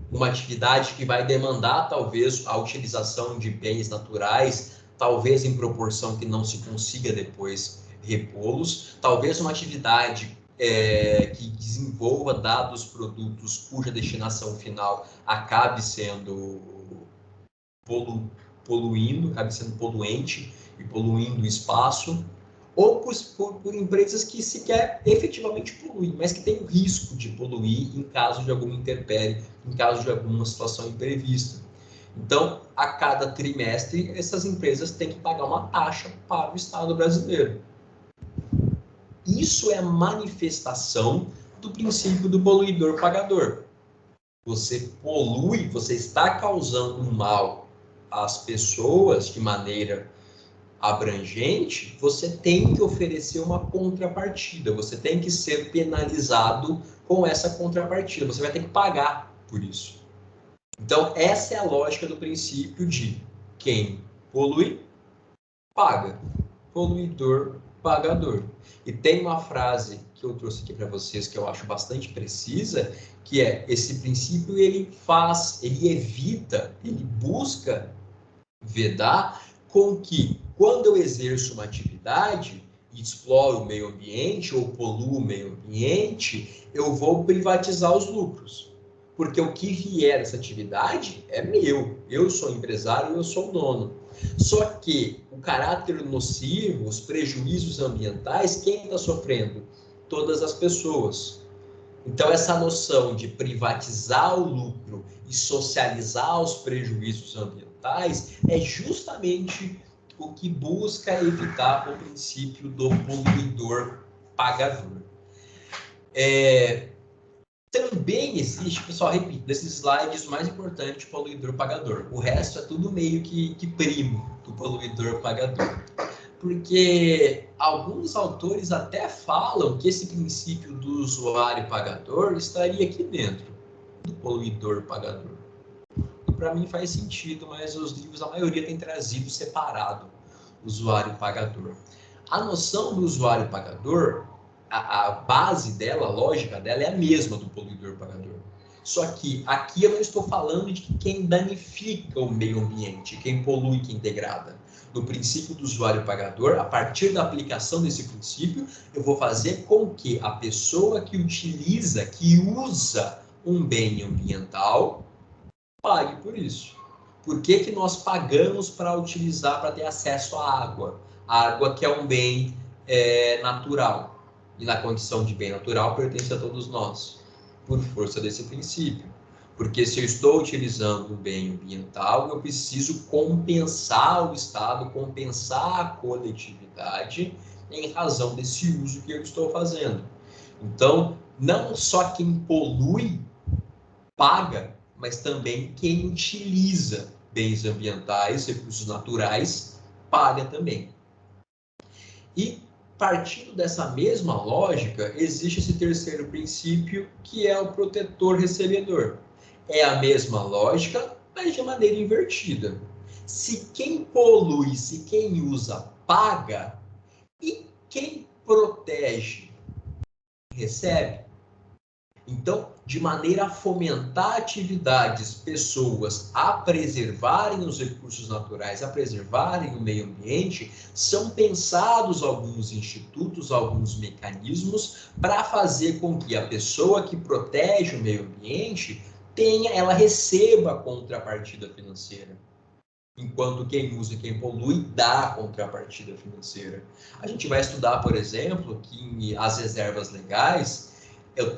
uma atividade que vai demandar, talvez, a utilização de bens naturais, talvez em proporção que não se consiga depois repô-los, talvez uma atividade que desenvolva dados produtos cuja destinação final acabe sendo poluindo, acabe sendo poluente e poluindo o espaço, ou por empresas que sequer efetivamente poluem, mas que têm o risco de poluir em caso de alguma intempérie, em caso de alguma situação imprevista. Então, a cada trimestre, essas empresas têm que pagar uma taxa para o Estado brasileiro. Isso é a manifestação do princípio do poluidor-pagador. Você polui, você está causando mal às pessoas de maneira abrangente, você tem que oferecer uma contrapartida, você tem que ser penalizado com essa contrapartida, você vai ter que pagar por isso. Então, essa é a lógica do princípio de quem polui, paga. Poluidor, pagador. E tem uma frase que eu trouxe aqui para vocês que eu acho bastante precisa, que é: esse princípio ele evita, ele busca vedar com que, quando eu exerço uma atividade, exploro o meio ambiente ou poluo o meio ambiente, eu vou privatizar os lucros. Porque o que vier dessa atividade é meu. Eu sou empresário, eu sou dono. Só que o caráter nocivo, os prejuízos ambientais, quem está sofrendo? Todas as pessoas. Então, essa noção de privatizar o lucro e socializar os prejuízos ambientais é justamente o que busca evitar o princípio do poluidor-pagador. Também existe, pessoal, repito, nesses slides o mais importante, poluidor-pagador. O resto é tudo meio que primo do poluidor-pagador. Porque alguns autores até falam que esse princípio do usuário-pagador estaria aqui dentro do poluidor-pagador. E para mim faz sentido, mas os livros, a maioria tem trazido separado usuário-pagador. A noção do usuário-pagador, a base dela, a lógica dela é a mesma do poluidor-pagador. Só que aqui eu não estou falando de quem danifica o meio ambiente, quem polui, quem degrada. No princípio do usuário-pagador, a partir da aplicação desse princípio, eu vou fazer com que a pessoa que utiliza, que usa um bem ambiental, pague por isso. Por que nós pagamos para utilizar, para ter acesso à água? A água que é um bem natural. E na condição de bem natural pertence a todos nós, por força desse princípio. Porque se eu estou utilizando um bem ambiental, eu preciso compensar o Estado, compensar a coletividade em razão desse uso que eu estou fazendo. Então, não só quem polui paga, mas também quem utiliza bens ambientais, recursos naturais, paga também. E partindo dessa mesma lógica, existe esse terceiro princípio, que é o protetor-recebedor. É a mesma lógica, mas de maneira invertida. Se quem polui, se quem usa, paga, e quem protege, recebe. Então, de maneira a fomentar atividades, pessoas a preservarem os recursos naturais, a preservarem o meio ambiente, são pensados alguns institutos, alguns mecanismos para fazer com que a pessoa que protege o meio ambiente ela receba a contrapartida financeira. Enquanto quem usa e quem polui dá a contrapartida financeira. A gente vai estudar, por exemplo, que as reservas legais, eu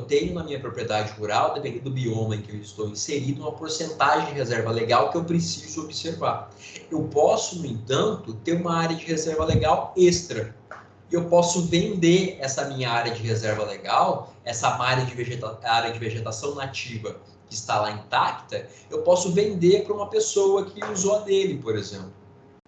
tenho na minha propriedade rural, dependendo do bioma em que eu estou inserido, uma porcentagem de reserva legal que eu preciso observar. Eu posso, no entanto, ter uma área de reserva legal extra. Eu posso vender essa minha área de reserva legal, essa área de vegetação nativa que está lá intacta, eu posso vender para uma pessoa que usou a dele, por exemplo.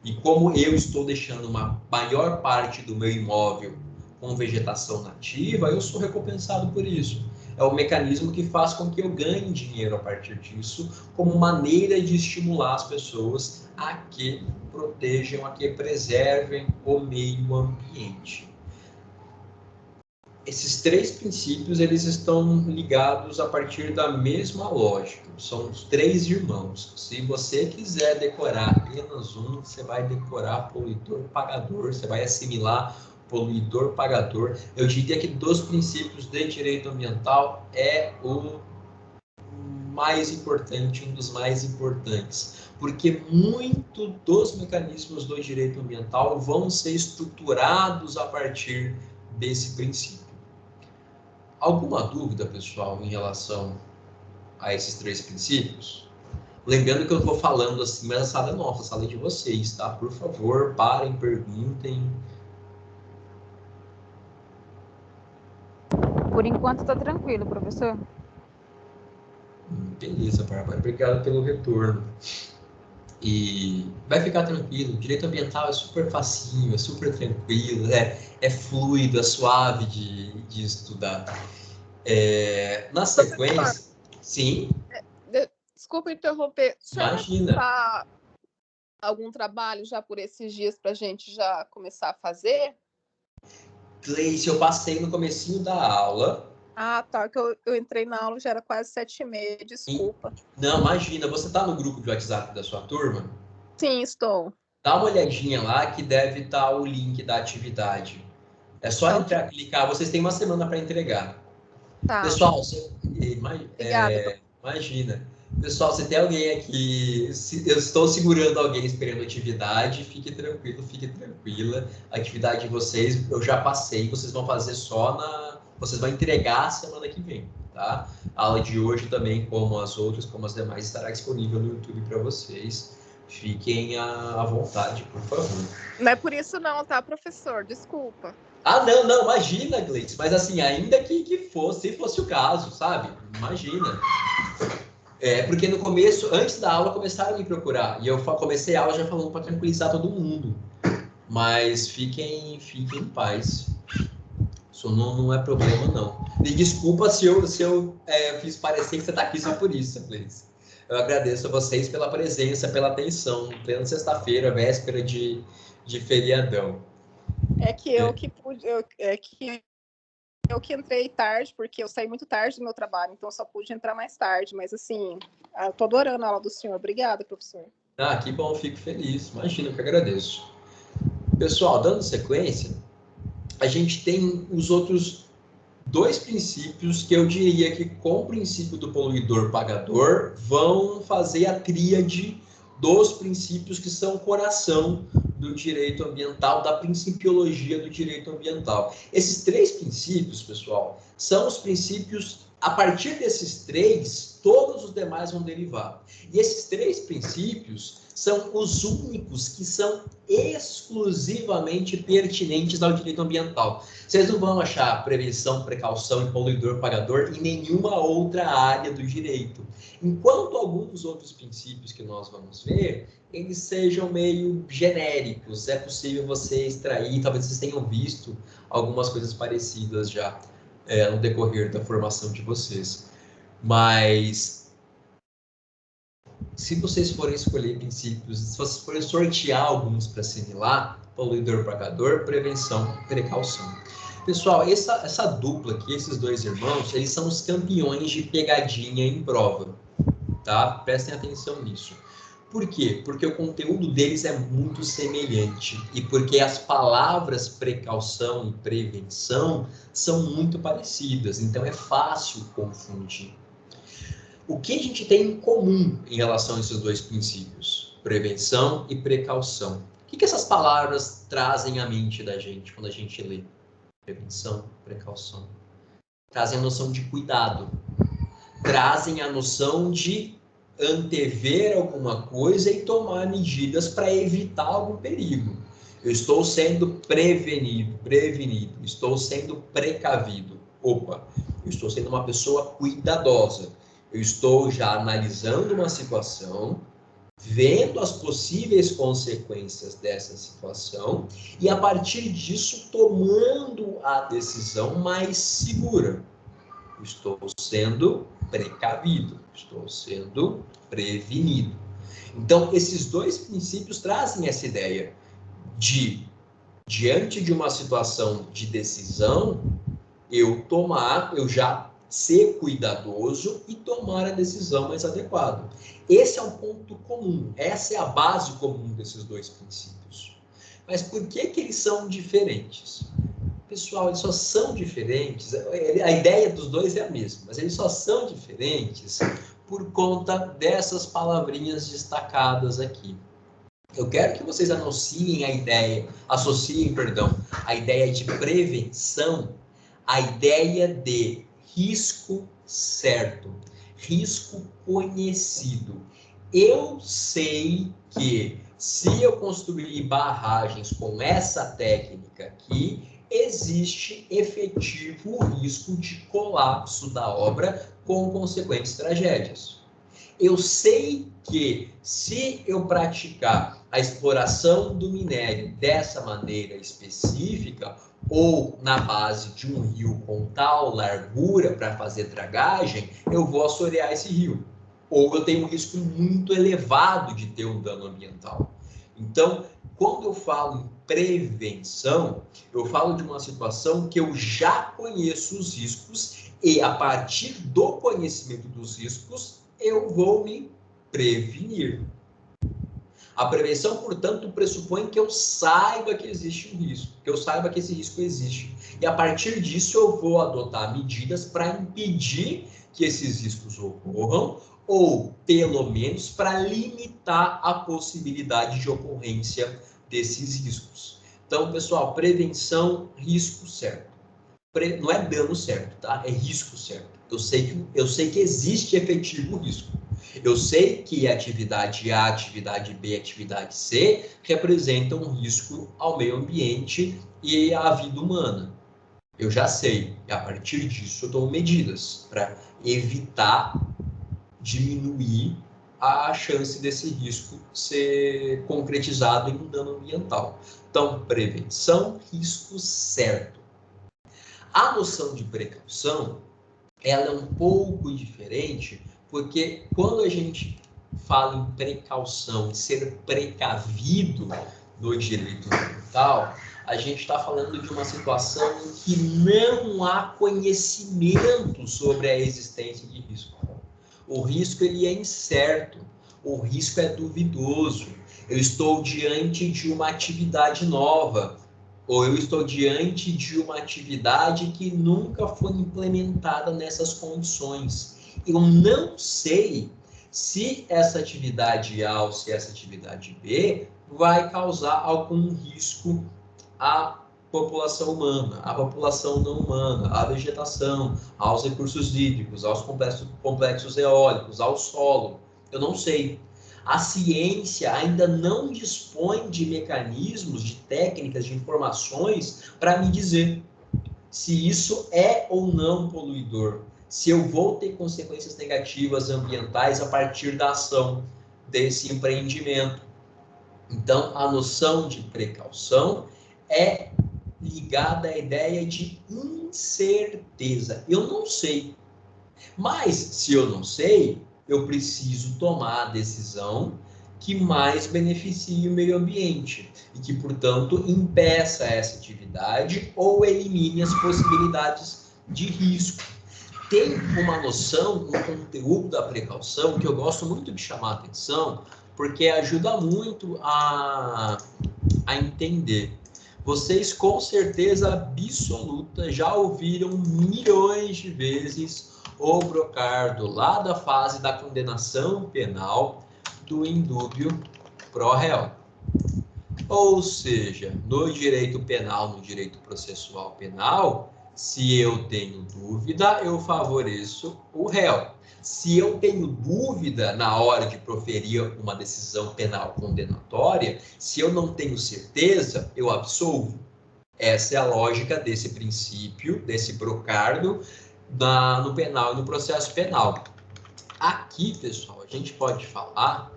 E como eu estou deixando uma maior parte do meu imóvel com vegetação nativa, eu sou recompensado por isso. É o mecanismo que faz com que eu ganhe dinheiro a partir disso, como maneira de estimular as pessoas a que protejam, a que preservem o meio ambiente. Esses três princípios, eles estão ligados a partir da mesma lógica. São os três irmãos. Se você quiser decorar apenas um, você vai decorar poluidor-pagador, você vai assimilar poluidor-pagador. Eu diria que dos princípios de direito ambiental é o mais importante, um dos mais importantes, porque muito dos mecanismos do direito ambiental vão ser estruturados a partir desse princípio. Alguma dúvida, pessoal, em relação a esses 3 princípios? Lembrando que eu estou falando assim, mas a sala é nossa, a sala é de vocês, tá? Por favor, parem, perguntem. Por enquanto está tranquilo, professor. Beleza, Bárbara. Obrigado pelo retorno. E vai ficar tranquilo. O direito ambiental é super facinho, é super tranquilo, é fluido, é suave de estudar. Na sequência, sim. Desculpa interromper. O senhor Imagina. vai passar algum trabalho já por esses dias para a gente já começar a fazer? Gleice, eu passei no comecinho da aula. Ah, tá. Que eu entrei na aula, já era quase 7h30, desculpa. Não, imagina. Você está no grupo de WhatsApp da sua turma? Sim, estou. Dá uma olhadinha lá que deve estar o link da atividade. É só entrar, clicar. Vocês têm uma semana para entregar. Tá. Pessoal, Obrigada. Imagina. Pessoal, se tem alguém aqui, eu estou segurando alguém esperando atividade, fique tranquilo, fique tranquila. A atividade de vocês eu já passei, vocês vão fazer vocês vão entregar a semana que vem, tá? A aula de hoje também, como as outras, como as demais, estará disponível no YouTube para vocês. Fiquem à vontade, por favor. Não é por isso não, tá, professor? Desculpa. Ah, não, imagina, Gleice, mas assim, ainda que fosse, se fosse o caso, sabe? Imagina. Porque no começo, antes da aula, começaram a me procurar, e eu comecei a aula já falando para tranquilizar todo mundo. Mas fiquem em paz. Isso não é problema, não. E desculpa se eu fiz parecer que você está aqui só por isso, Gleice. Eu agradeço a vocês pela presença, pela atenção, plena sexta-feira, véspera de feriadão. É que eu que entrei tarde, porque eu saí muito tarde do meu trabalho, então eu só pude entrar mais tarde. Mas, assim, eu tô adorando a aula do senhor. Obrigada, professor. Ah, que bom, fico feliz. Imagina, eu que agradeço. Pessoal, dando sequência, a gente tem os outros 2 princípios que eu diria que, com o princípio do poluidor-pagador, vão fazer a tríade dos princípios que são o coração do direito ambiental, da principiologia do direito ambiental. Esses 3 princípios, pessoal, são os princípios, a partir desses 3, todos os demais vão derivar. E esses 3 princípios são os únicos que são exclusivamente pertinentes ao direito ambiental. Vocês não vão achar prevenção, precaução e poluidor-pagador em nenhuma outra área do direito. Enquanto alguns outros princípios que nós vamos ver, eles sejam meio genéricos, é possível você extrair, talvez vocês tenham visto algumas coisas parecidas já no decorrer da formação de vocês. Mas, se vocês forem escolher princípios, se vocês forem sortear alguns para assimilar, poluidor-pagador, prevenção, precaução. Pessoal, essa dupla aqui, esses 2 irmãos, eles são os campeões de pegadinha em prova, tá? Prestem atenção nisso. Por quê? Porque o conteúdo deles é muito semelhante e porque as palavras precaução e prevenção são muito parecidas, então é fácil confundir. O que a gente tem em comum em relação a esses 2 princípios? Prevenção e precaução. O que essas palavras trazem à mente da gente quando a gente lê? Prevenção, precaução. Trazem a noção de cuidado. Trazem a noção de antever alguma coisa e tomar medidas para evitar algum perigo. Eu estou sendo prevenido, estou sendo precavido. Opa, eu estou sendo uma pessoa cuidadosa. Eu estou já analisando uma situação, vendo as possíveis consequências dessa situação e, a partir disso, tomando a decisão mais segura. Estou sendo precavido, estou sendo prevenido. Então, esses 2 princípios trazem essa ideia de, diante de uma situação de decisão, eu já ser cuidadoso e tomar a decisão mais adequada. Esse é um ponto comum, essa é a base comum desses 2 princípios. Mas por que eles são diferentes? Pessoal, eles só são diferentes, a ideia dos 2 é a mesma, mas eles só são diferentes por conta dessas palavrinhas destacadas aqui. Eu quero que vocês associem a ideia de prevenção à ideia de risco certo, risco conhecido. Eu sei que se eu construir barragens com essa técnica aqui, existe efetivo risco de colapso da obra com consequentes tragédias. Eu sei que se eu praticar a exploração do minério dessa maneira específica, ou na base de um rio com tal largura para fazer dragagem, eu vou assorear esse rio. Ou eu tenho um risco muito elevado de ter um dano ambiental. Então, quando eu falo em prevenção, eu falo de uma situação que eu já conheço os riscos e, a partir do conhecimento dos riscos, eu vou me prevenir. A prevenção, portanto, pressupõe que eu saiba que existe um risco, que eu saiba que esse risco existe. E, a partir disso, eu vou adotar medidas para impedir que esses riscos ocorram, ou, pelo menos, para limitar a possibilidade de ocorrência desses riscos. Então, pessoal, prevenção, risco certo. Não é dano certo, tá? É risco certo. Eu sei que existe efetivo risco. Eu sei que a atividade A, atividade B, atividade C representam um risco ao meio ambiente e à vida humana. Eu já sei. E, a partir disso, eu tomo medidas para evitar, diminuir a chance desse risco ser concretizado em um dano ambiental. Então, prevenção, risco certo. A noção de precaução, ela é um pouco diferente, porque quando a gente fala em precaução, em ser precavido no direito ambiental, a gente está falando de uma situação em que não há conhecimento sobre a existência de risco. O risco ele é incerto, o risco é duvidoso. Eu estou diante de uma atividade nova, ou eu estou diante de uma atividade que nunca foi implementada nessas condições. Eu não sei se essa atividade A ou se essa atividade B vai causar algum risco à população humana, à população não humana, à vegetação, aos recursos hídricos, aos complexos eólicos, ao solo. Eu não sei. A ciência ainda não dispõe de mecanismos, de técnicas, de informações para me dizer se isso é ou não poluidor, se eu vou ter consequências negativas ambientais a partir da ação desse empreendimento. Então, a noção de precaução é ligada à ideia de incerteza. Eu não sei. Mas, se eu não sei, eu preciso tomar a decisão que mais beneficie o meio ambiente e que, portanto, impeça essa atividade ou elimine as possibilidades de risco. Tem uma noção, um conteúdo da precaução que eu gosto muito de chamar a atenção, porque ajuda muito a entender. Vocês, com certeza absoluta, já ouviram milhões de vezes o Brocardo, lá da fase da condenação penal, do indúbio pro réu. Ou seja, no direito penal, no direito processual penal, se eu tenho dúvida, eu favoreço o réu. Se eu tenho dúvida na hora de proferir uma decisão penal condenatória, se eu não tenho certeza, eu absolvo. Essa é a lógica desse princípio, desse brocardo, no penal e no processo penal. Aqui, pessoal, a gente pode falar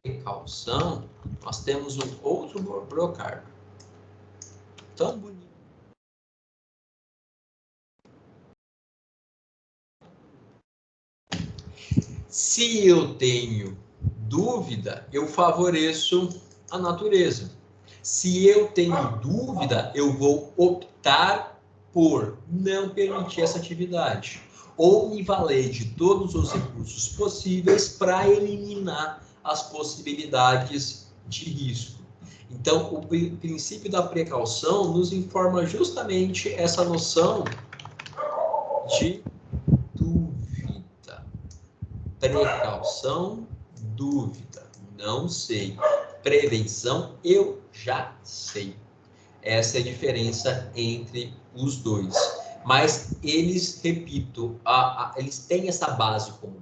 precaução, nós temos um outro brocardo. Tão bonito. Se eu tenho dúvida, eu favoreço a natureza. Se eu tenho dúvida, eu vou optar por não permitir essa atividade ou me valer de todos os recursos possíveis para eliminar as possibilidades de risco. Então, o princípio da precaução nos informa justamente essa noção de dúvida. Precaução, dúvida, não sei. Prevenção, eu já sei. Essa é a diferença entre os dois. Mas eles, repito, eles têm essa base comum.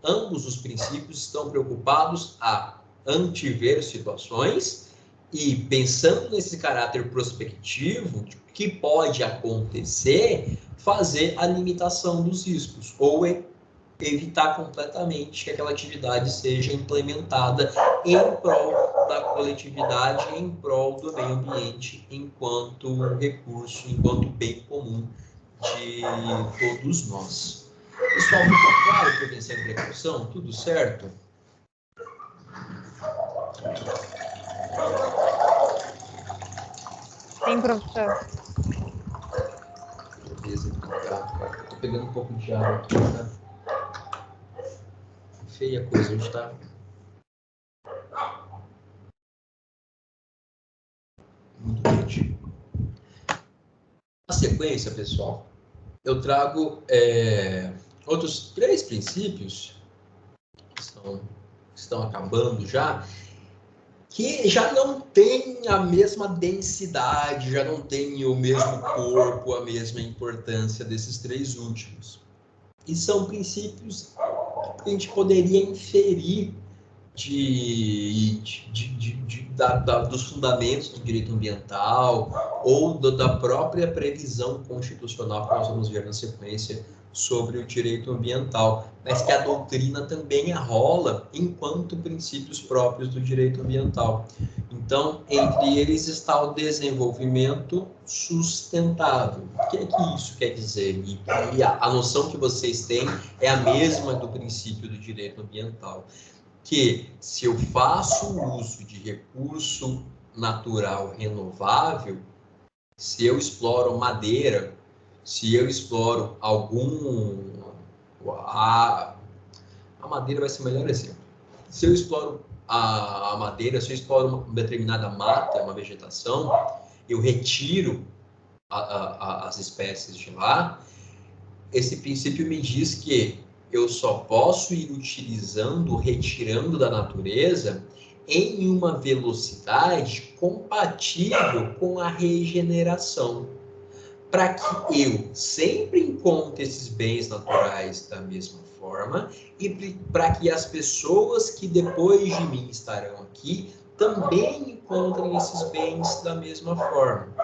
Ambos os princípios estão preocupados a antever situações e, pensando nesse caráter prospectivo, que pode acontecer, fazer a limitação dos riscos, ou evitar completamente que aquela atividade seja implementada em prol da coletividade, em prol do meio ambiente, enquanto recurso, enquanto bem comum de todos nós. Pessoal, ficou claro prevenção e precaução? Tudo certo? Sim, professor. Beleza, tá. Tô pegando um pouco de água aqui, tá? Feia a coisa, a gente tá... muito quente. Na sequência, pessoal, eu trago outros 3 princípios que estão acabando já, que já não tem a mesma densidade, já não tem o mesmo corpo, a mesma importância desses 3 últimos. E são princípios que a gente poderia inferir dos fundamentos do direito ambiental ou da própria previsão constitucional que nós vamos ver na sequência sobre o direito ambiental, mas que a doutrina também arrola enquanto princípios próprios do direito ambiental. Então, entre eles está o desenvolvimento sustentável. O que é que isso quer dizer? E a noção que vocês têm é a mesma do princípio do direito ambiental. Que se eu faço uso de recurso natural renovável, se eu exploro madeira, se eu exploro a madeira vai ser o melhor exemplo. Se eu exploro a madeira, se eu exploro uma determinada mata, uma vegetação, eu retiro as espécies de lá, esse princípio me diz que eu só posso ir utilizando, retirando da natureza em uma velocidade compatível com a regeneração, para que eu sempre encontre esses bens naturais da mesma forma e para que as pessoas que depois de mim estarão aqui também encontrem esses bens da mesma forma.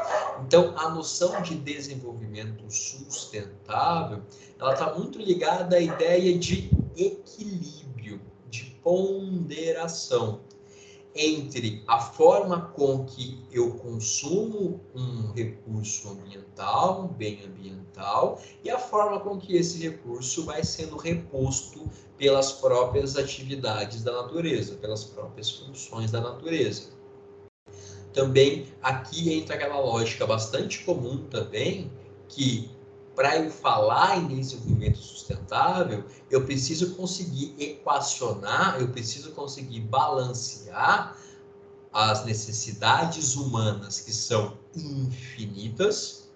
Então, a noção de desenvolvimento sustentável, ela está muito ligada à ideia de equilíbrio, de ponderação entre a forma com que eu consumo um recurso ambiental, um bem ambiental, e a forma com que esse recurso vai sendo reposto pelas próprias atividades da natureza, pelas próprias funções da natureza. Também aqui entra aquela lógica bastante comum também, que para eu falar em desenvolvimento sustentável, eu preciso conseguir equacionar, eu preciso conseguir balancear as necessidades humanas, que são infinitas,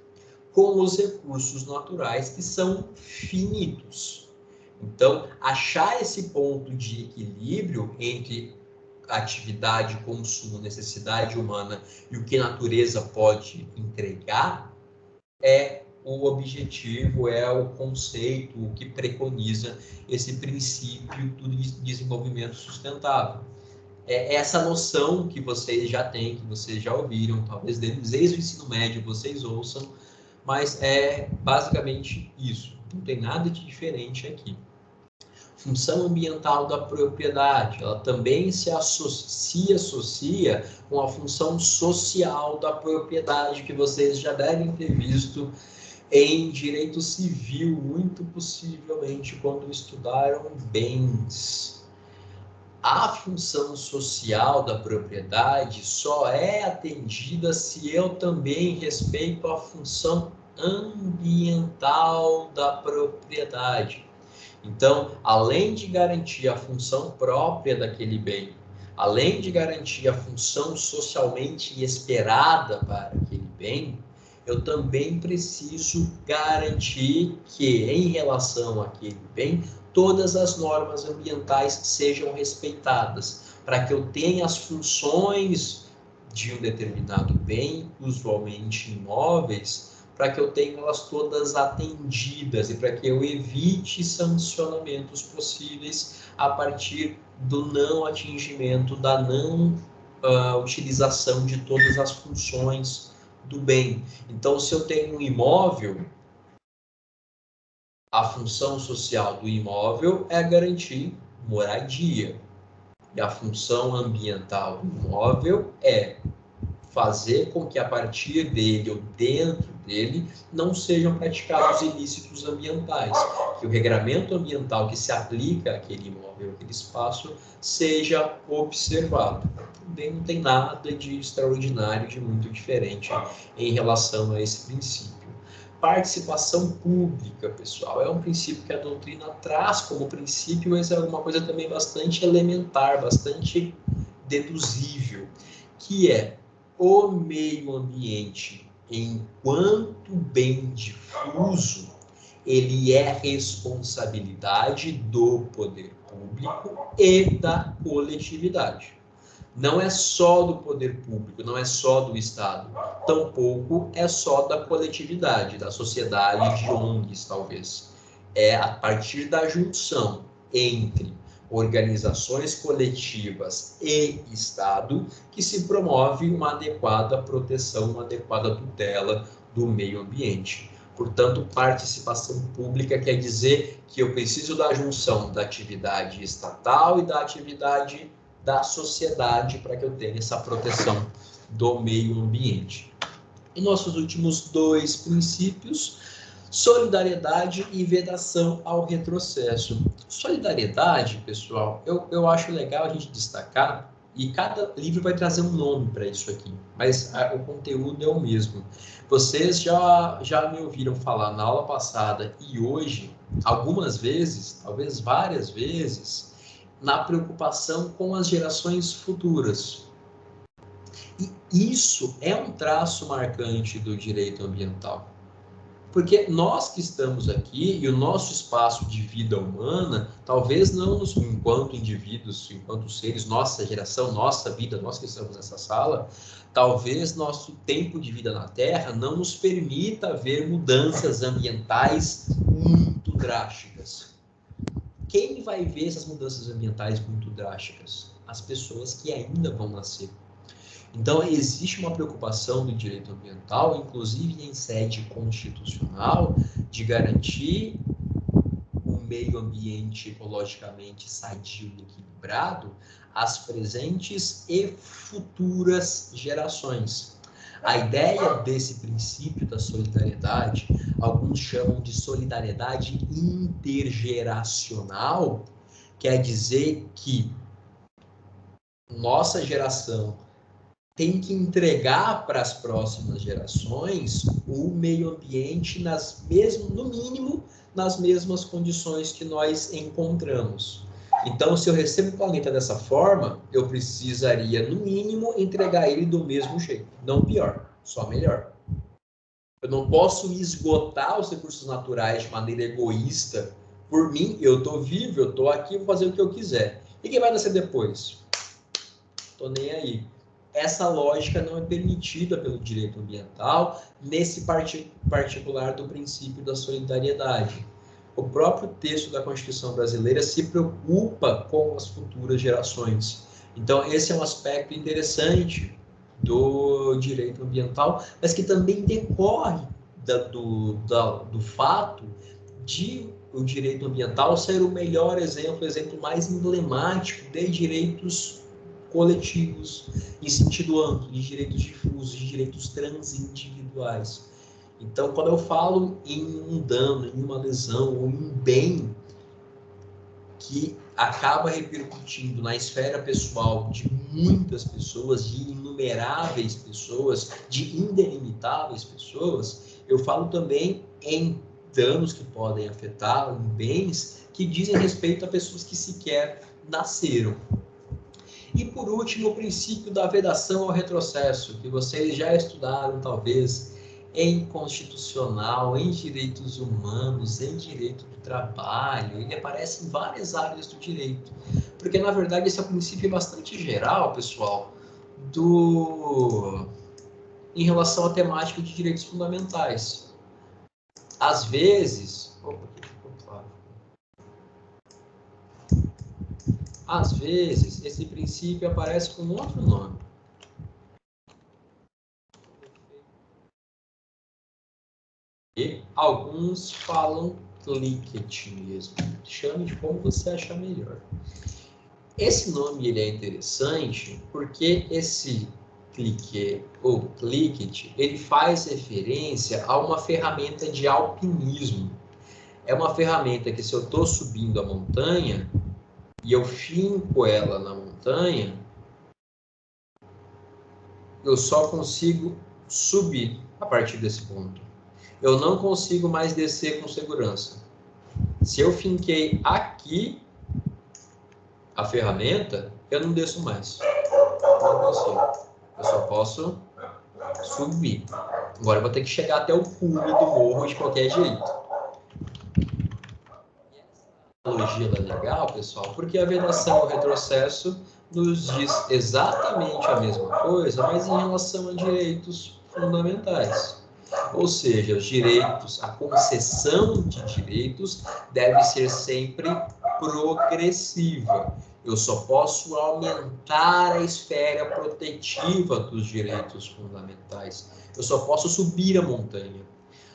com os recursos naturais, que são finitos. Então, achar esse ponto de equilíbrio entre atividade, consumo, necessidade humana e o que a natureza pode entregar é o objetivo, é o conceito, o que preconiza esse princípio do desenvolvimento sustentável. É essa noção que vocês já têm, que vocês já ouviram, talvez desde o ensino médio vocês ouçam, mas é basicamente isso, não tem nada de diferente aqui. Função ambiental da propriedade, ela também se associa com a função social da propriedade, que vocês já devem ter visto em direito civil, muito possivelmente quando estudaram bens. A função social da propriedade só é atendida se eu também respeito a função ambiental da propriedade. Então, além de garantir a função própria daquele bem, além de garantir a função socialmente esperada para aquele bem, eu também preciso garantir que, em relação àquele bem, todas as normas ambientais sejam respeitadas, para que eu tenha as funções de um determinado bem, usualmente imóveis, para que eu tenha elas todas atendidas e para que eu evite sancionamentos possíveis a partir do não atingimento, da não utilização de todas as funções do bem. Então, se eu tenho um imóvel, a função social do imóvel é garantir moradia. E a função ambiental do imóvel é fazer com que a partir dele ou dentro dele não sejam praticados ilícitos ambientais, que o regramento ambiental que se aplica àquele imóvel, àquele espaço, seja observado. Também não tem nada de extraordinário, de muito diferente em relação a esse princípio. Participação pública, pessoal, é um princípio que a doutrina traz como princípio, mas é uma coisa também bastante elementar, bastante deduzível, que é o meio ambiente, enquanto bem difuso, ele é responsabilidade do poder público e da coletividade. Não é só do poder público, não é só do Estado, tampouco é só da coletividade, da sociedade, de ONGs, talvez. É a partir da junção entre organizações coletivas e Estado que se promove uma adequada proteção, uma adequada tutela do meio ambiente. Portanto, participação pública quer dizer que eu preciso da junção da atividade estatal e da atividade da sociedade para que eu tenha essa proteção do meio ambiente. E nossos últimos dois princípios, solidariedade e vedação ao retrocesso. Solidariedade, pessoal, eu acho legal a gente destacar, e cada livro vai trazer um nome para isso aqui, mas o conteúdo é o mesmo. Vocês já me ouviram falar na aula passada e hoje, algumas vezes, talvez várias vezes, na preocupação com as gerações futuras. E isso é um traço marcante do direito ambiental. Porque nós que estamos aqui e o nosso espaço de vida humana, talvez não enquanto indivíduos, enquanto seres, nossa geração, nossa vida, nós que estamos nessa sala, talvez nosso tempo de vida na Terra não nos permita ver mudanças ambientais muito drásticas. Quem vai ver essas mudanças ambientais muito drásticas? As pessoas que ainda vão nascer. Então, existe uma preocupação do direito ambiental, inclusive em sede constitucional, de garantir um meio ambiente ecologicamente sadio e equilibrado às presentes e futuras gerações. A ideia desse princípio da solidariedade, alguns chamam de solidariedade intergeracional, quer dizer que nossa geração tem que entregar para as próximas gerações o meio ambiente no mínimo, nas mesmas condições que nós encontramos. Então, se eu recebo o planeta dessa forma, eu precisaria, no mínimo, entregar ele do mesmo jeito. Não pior, só melhor. Eu não posso esgotar os recursos naturais de maneira egoísta. Por mim, eu estou vivo, eu estou aqui, vou fazer o que eu quiser. E quem vai nascer depois? Estou nem aí. Essa lógica não é permitida pelo direito ambiental, nesse particular do princípio da solidariedade. O próprio texto da Constituição brasileira se preocupa com as futuras gerações. Então, esse é um aspecto interessante do direito ambiental, mas que também decorre do fato de o direito ambiental ser o melhor exemplo, o exemplo mais emblemático de direitos coletivos, em sentido amplo, de direitos difusos, de direitos transindividuais. Então, quando eu falo em um dano, em uma lesão ou em um bem que acaba repercutindo na esfera pessoal de muitas pessoas, de inumeráveis pessoas, de indelimitáveis pessoas, eu falo também em danos que podem afetar, em bens que dizem respeito a pessoas que sequer nasceram. E, por último, o princípio da vedação ao retrocesso, que vocês já estudaram, talvez, em constitucional, em direitos humanos, em direito do trabalho, ele aparece em várias áreas do direito. Porque, na verdade, esse é um princípio bastante geral, pessoal, em relação à temática de direitos fundamentais. Às vezes... Opa, aqui ficou claro. Às vezes, esse princípio aparece com outro nome. E alguns falam cliquet mesmo. Chame de como você achar melhor. Esse nome ele é interessante porque esse cliquet ou cliquet, ele faz referência a uma ferramenta de alpinismo. É uma ferramenta que, se eu estou subindo a montanha e eu finco ela na montanha, eu só consigo subir a partir desse ponto. Eu não consigo mais descer com segurança. Se eu finquei aqui a ferramenta, eu não desço mais. Não consigo. Eu só posso subir. Agora eu vou ter que chegar até o cume do morro de qualquer jeito. A analogia é legal, pessoal, porque a vedação e o retrocesso nos diz exatamente a mesma coisa, mas em relação a direitos fundamentais. Ou seja, os direitos, a concessão de direitos deve ser sempre progressiva. Eu só posso aumentar a esfera protetiva dos direitos fundamentais. Eu só posso subir a montanha.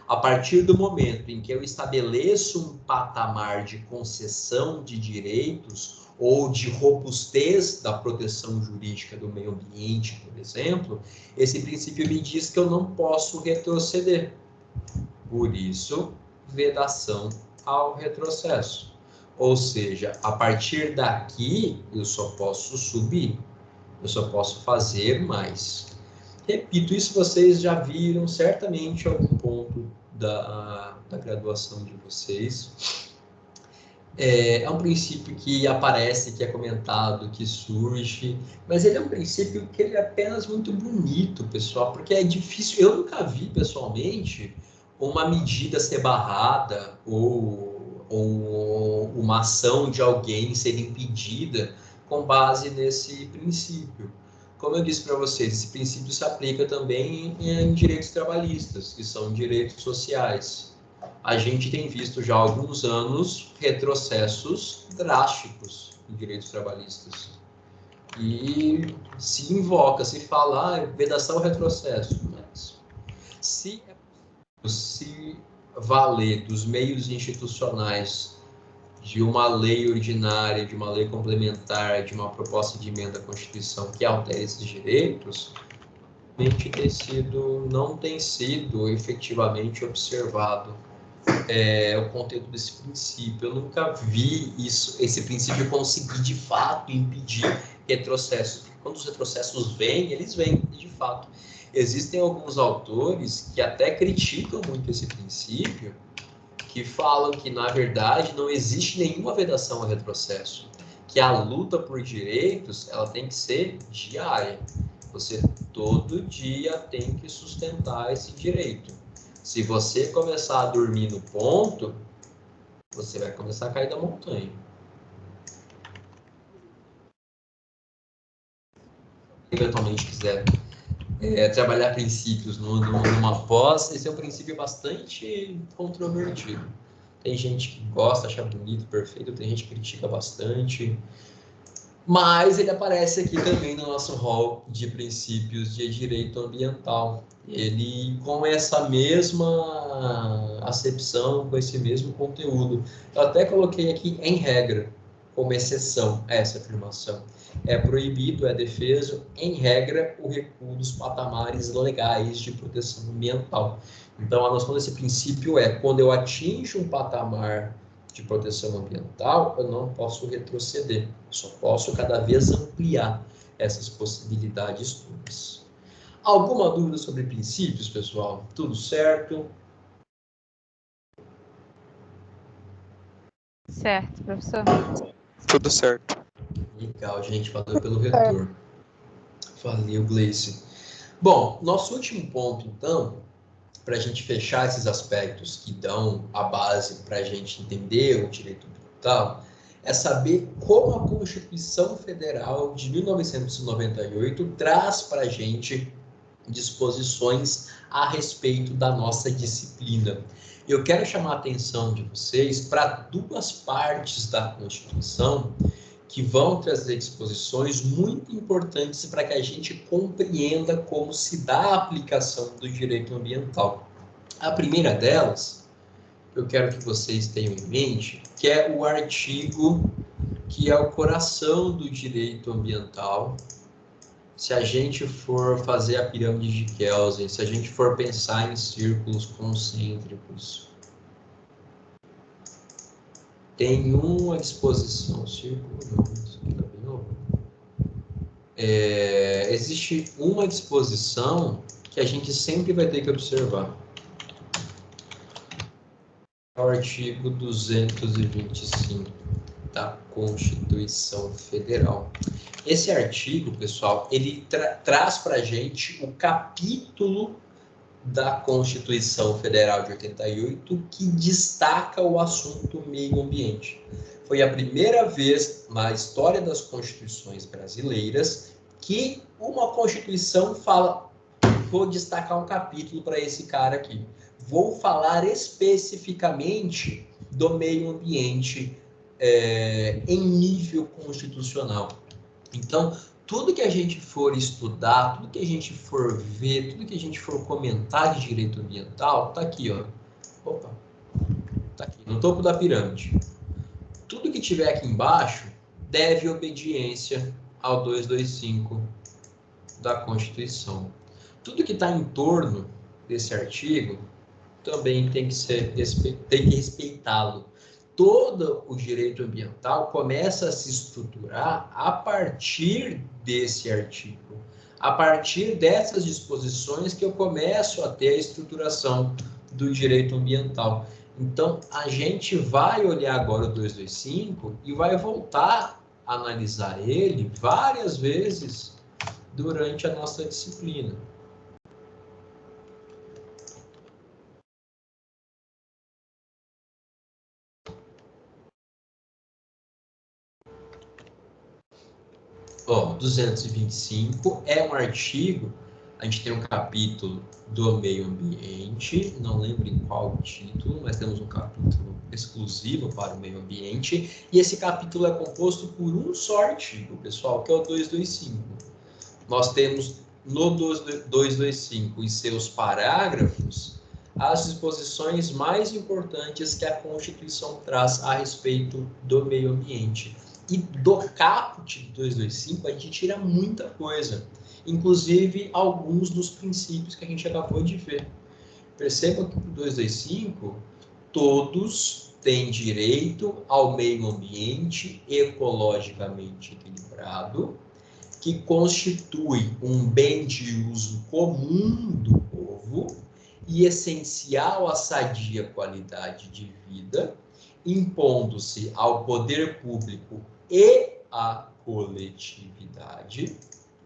A partir do momento em que eu estabeleço um patamar de concessão de direitos ou de robustez da proteção jurídica do meio ambiente, por exemplo, esse princípio me diz que eu não posso retroceder. Por isso, vedação ao retrocesso. Ou seja, a partir daqui, eu só posso subir, eu só posso fazer mais. Repito, isso vocês já viram certamente em algum ponto da graduação de vocês. É um princípio que aparece, que é comentado, que surge, mas ele é um princípio que ele é apenas muito bonito, pessoal, porque é difícil, eu nunca vi pessoalmente uma medida ser barrada ou uma ação de alguém ser impedida com base nesse princípio. Como eu disse para vocês, esse princípio se aplica também em direitos trabalhistas, que são direitos sociais. A gente tem visto já há alguns anos retrocessos drásticos em direitos trabalhistas. E se invoca, se fala, vedação ao retrocesso. Mas se valer dos meios institucionais de uma lei ordinária, de uma lei complementar, de uma proposta de emenda à Constituição que altere esses direitos, não tem sido efetivamente observado o conteúdo desse princípio. Eu nunca vi esse princípio conseguir de fato impedir retrocessos. Quando os retrocessos vêm, eles vêm de fato. Existem alguns autores que até criticam muito esse princípio, que falam que, na verdade, não existe nenhuma vedação ao retrocesso, que a luta por direitos ela tem que ser diária. Você todo dia tem que sustentar esse direito. Se você começar a dormir no ponto, você vai começar a cair da montanha. Eventualmente quiser trabalhar princípios numa pós, esse é um princípio bastante controvertido. Tem gente que gosta, acha bonito, perfeito, tem gente que critica bastante. Mas ele aparece aqui também no nosso rol de princípios de direito ambiental. Ele, com essa mesma acepção, com esse mesmo conteúdo. Eu até coloquei aqui em regra, como exceção a essa afirmação. É proibido, é defeso, em regra, o recuo dos patamares legais de proteção ambiental. Então, a noção desse princípio é, quando eu atinjo um patamar de proteção ambiental, eu não posso retroceder, só posso cada vez ampliar essas possibilidades todas. Alguma dúvida sobre princípios, pessoal? Tudo certo? Certo, professor. Tudo certo. Legal, gente, valeu pelo retorno. Valeu, Gleice. Bom, nosso último ponto, então, para a gente fechar esses aspectos que dão a base para a gente entender o direito ambiental, é saber como a Constituição Federal de 1998 traz para a gente disposições a respeito da nossa disciplina. Eu quero chamar a atenção de vocês para duas partes da Constituição que vão trazer disposições muito importantes para que a gente compreenda como se dá a aplicação do direito ambiental. A primeira delas, eu quero que vocês tenham em mente, que é o artigo que é o coração do direito ambiental. Se a gente for fazer a pirâmide de Kelsen, se a gente for pensar em círculos concêntricos, tem uma disposição, círculo, não, isso aqui tá bem novo. Existe uma disposição que a gente sempre vai ter que observar. É o artigo 225 da Constituição Federal. Esse artigo, pessoal, ele traz para a gente o capítulo da Constituição Federal de 88 que destaca o assunto meio ambiente. Foi a primeira vez na história das constituições brasileiras que uma Constituição fala: vou destacar um capítulo para esse cara aqui. Vou falar especificamente do meio ambiente em nível constitucional. Então, tudo que a gente for estudar, tudo que a gente for ver, tudo que a gente for comentar de direito ambiental, tá aqui, ó. Opa, tá aqui, no topo da pirâmide. Tudo que tiver aqui embaixo deve obediência ao 225 da Constituição. Tudo que está em torno desse artigo também tem que respeitá-lo. Todo o direito ambiental começa a se estruturar a partir desse artigo, a partir dessas disposições que eu começo a ter a estruturação do direito ambiental. Então, a gente vai olhar agora o 225 e vai voltar a analisar ele várias vezes durante a nossa disciplina. Ó, 225 é um artigo, a gente tem um capítulo do meio ambiente, não lembro em qual título, mas temos um capítulo exclusivo para o meio ambiente, e esse capítulo é composto por um só artigo, pessoal, que é o 225. Nós temos no 225 e seus parágrafos as disposições mais importantes que a Constituição traz a respeito do meio ambiente. E do caput de 225 a gente tira muita coisa, inclusive alguns dos princípios que a gente acabou de ver. Perceba que no 225 todos têm direito ao meio ambiente ecologicamente equilibrado, que constitui um bem de uso comum do povo e essencial à sadia qualidade de vida, impondo-se ao poder público e à coletividade.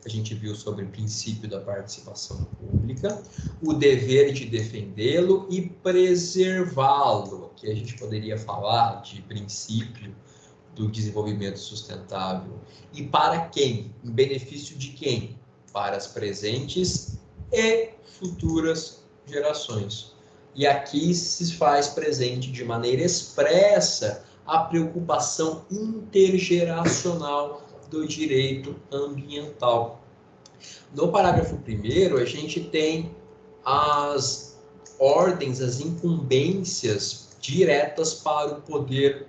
A gente viu sobre o princípio da participação pública, o dever de defendê-lo e preservá-lo. Aqui a gente poderia falar de princípio do desenvolvimento sustentável. E para quem? Em benefício de quem? Para as presentes e futuras gerações. E aqui se faz presente de maneira expressa a preocupação intergeracional do direito ambiental. No parágrafo 1º, a gente tem as ordens, as incumbências diretas para o poder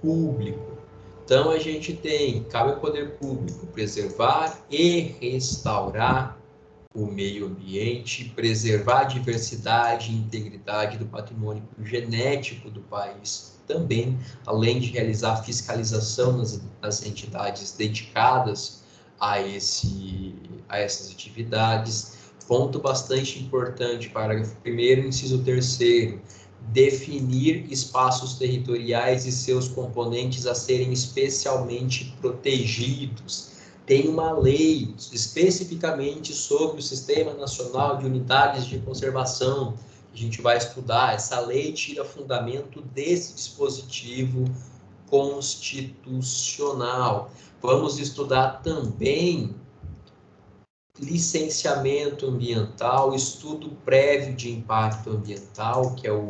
público. Então, a gente tem, cabe ao poder público preservar e restaurar o meio ambiente, preservar a diversidade e integridade do patrimônio genético do país também, além de realizar fiscalização nas entidades dedicadas a essas atividades. Ponto bastante importante, parágrafo 1º, inciso 3º, definir espaços territoriais e seus componentes a serem especialmente protegidos. tem uma lei especificamente sobre o Sistema Nacional de Unidades de Conservação. A gente vai estudar. Essa lei tira fundamento desse dispositivo constitucional. Vamos estudar também licenciamento ambiental, estudo prévio de impacto ambiental, que é o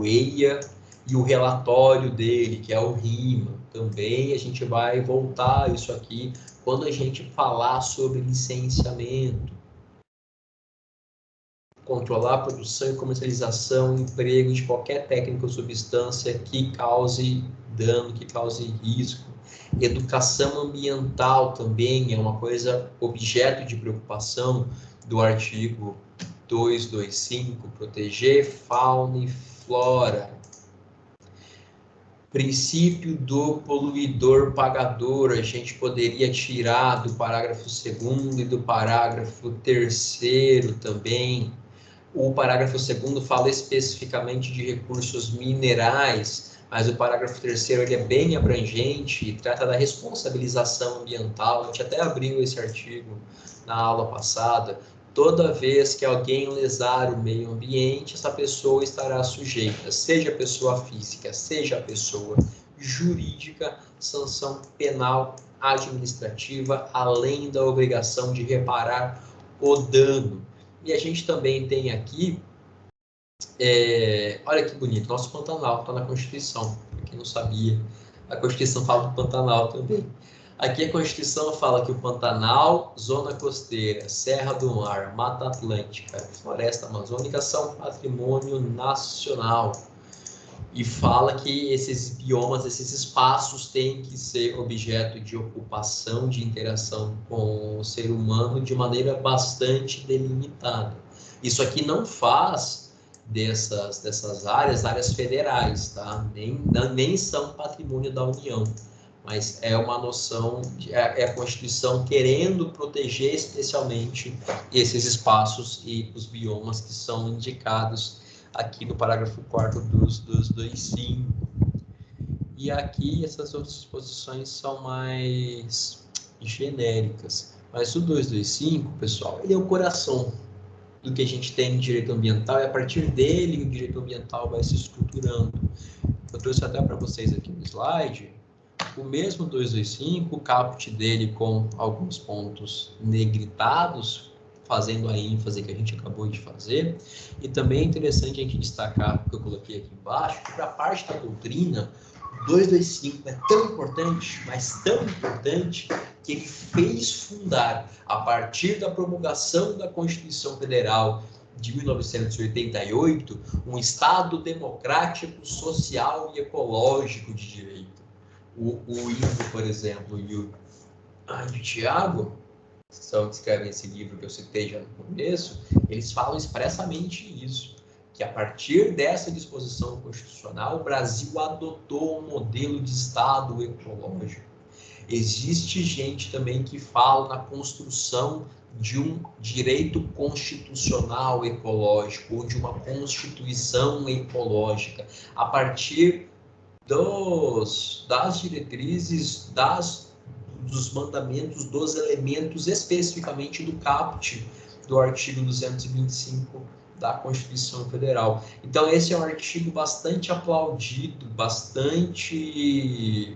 EIA, e o relatório dele, que é o RIMA. Também a gente vai voltar isso aqui quando a gente falar sobre licenciamento. Controlar a produção e comercialização, emprego de qualquer técnica ou substância que cause dano, que cause risco. Educação ambiental também é uma coisa objeto de preocupação do artigo 225, proteger fauna e flora. Princípio do poluidor pagador, a gente poderia tirar do parágrafo 2º e do parágrafo 3º também. O parágrafo 2º fala especificamente de recursos minerais, mas o parágrafo 3º ele é bem abrangente e trata da responsabilização ambiental. A gente até abriu esse artigo na aula passada. Toda vez que alguém lesar o meio ambiente, essa pessoa estará sujeita, seja a pessoa física, seja a pessoa jurídica, sanção penal administrativa, além da obrigação de reparar o dano. E a gente também tem aqui, olha que bonito, nosso Pantanal está na Constituição, para quem não sabia, a Constituição fala do Pantanal também. Aqui a Constituição fala que o Pantanal, Zona Costeira, Serra do Mar, Mata Atlântica, Floresta Amazônica são patrimônio nacional. E fala que esses biomas, esses espaços têm que ser objeto de ocupação, de interação com o ser humano de maneira bastante delimitada. Isso aqui não faz dessas áreas federais, tá? Nem são patrimônio da União. Mas é uma noção, é a Constituição querendo proteger especialmente esses espaços e os biomas que são indicados aqui no parágrafo 4º dos 225. E aqui essas outras disposições são mais genéricas. Mas o 225, pessoal, ele é o coração do que a gente tem em direito ambiental, e a partir dele o direito ambiental vai se estruturando. Eu trouxe até para vocês aqui no slide o mesmo 225, o caput dele com alguns pontos negritados, fazendo a ênfase que a gente acabou de fazer. E também é interessante a gente destacar, que eu coloquei aqui embaixo, que para a parte da doutrina, o 225 é tão importante, mas tão importante, que ele fez fundar, a partir da promulgação da Constituição Federal de 1988, um Estado democrático, social e ecológico de direito. O Ivo, por exemplo, e o Tiago, que escrevem esse livro que eu citei já no começo, eles falam expressamente isso, que a partir dessa disposição constitucional, o Brasil adotou um modelo de Estado ecológico. Existe gente também que fala na construção de um direito constitucional ecológico, ou de uma constituição ecológica, a partir das diretrizes, dos mandamentos, dos elementos, especificamente do caput do artigo 225 da Constituição Federal. Então, esse é um artigo bastante aplaudido, bastante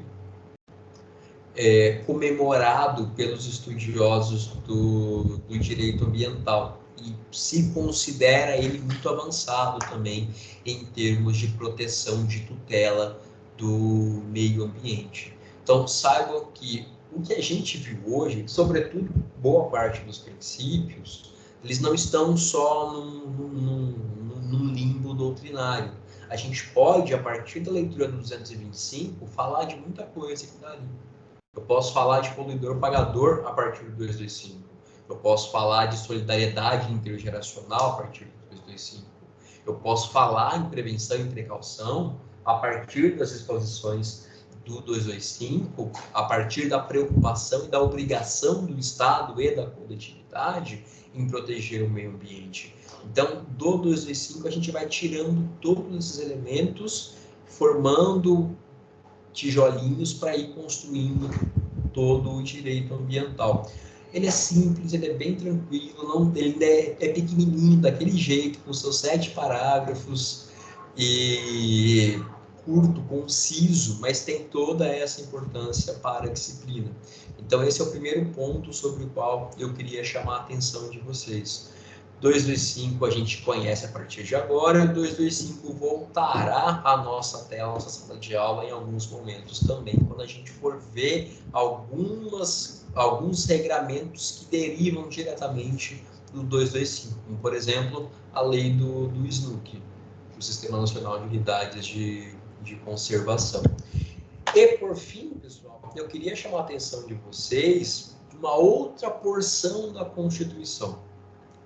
comemorado pelos estudiosos do direito ambiental, e se considera ele muito avançado também em termos de proteção, de tutela do meio ambiente. Então, saibam que o que a gente viu hoje, sobretudo boa parte dos princípios, eles não estão só num limbo doutrinário. A gente pode, a partir da leitura do 225, falar de muita coisa aqui dali. Eu posso falar de poluidor pagador a partir do 225. Eu posso falar de solidariedade intergeracional a partir do 225. Eu posso falar em prevenção e precaução a partir das disposições do 225, a partir da preocupação e da obrigação do Estado e da coletividade em proteger o meio ambiente. Então, do 225, a gente vai tirando todos esses elementos, formando tijolinhos para ir construindo todo o direito ambiental. Ele é simples, ele é bem tranquilo, ele é pequenininho, daquele jeito, com seus 7 parágrafos, e curto, conciso, mas tem toda essa importância para a disciplina. Então, esse é o primeiro ponto sobre o qual eu queria chamar a atenção de vocês. 225 a gente conhece a partir de agora, 225 voltará à nossa tela, à nossa sala de aula em alguns momentos também, quando a gente for ver alguns regramentos que derivam diretamente do 225, como, por exemplo, a lei do SNUC, o Sistema Nacional de Unidades de Conservação. E, por fim, pessoal, eu queria chamar a atenção de vocês de uma outra porção da Constituição,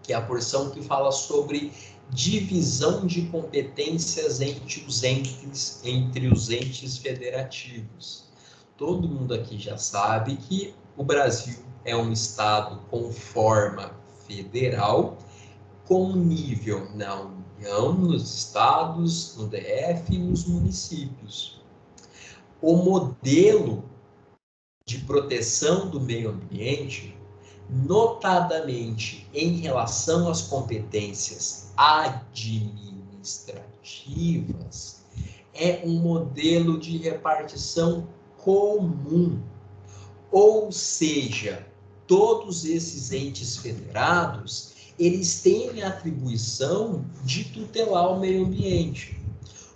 que é a porção que fala sobre divisão de competências entre os entes federativos. Todo mundo aqui já sabe que o Brasil é um estado com forma federal, com nível na União, nos estados, no DF e nos municípios. O modelo de proteção do meio ambiente, notadamente em relação às competências administrativas, é um modelo de repartição comum. Ou seja, todos esses entes federados, eles têm a atribuição de tutelar o meio ambiente.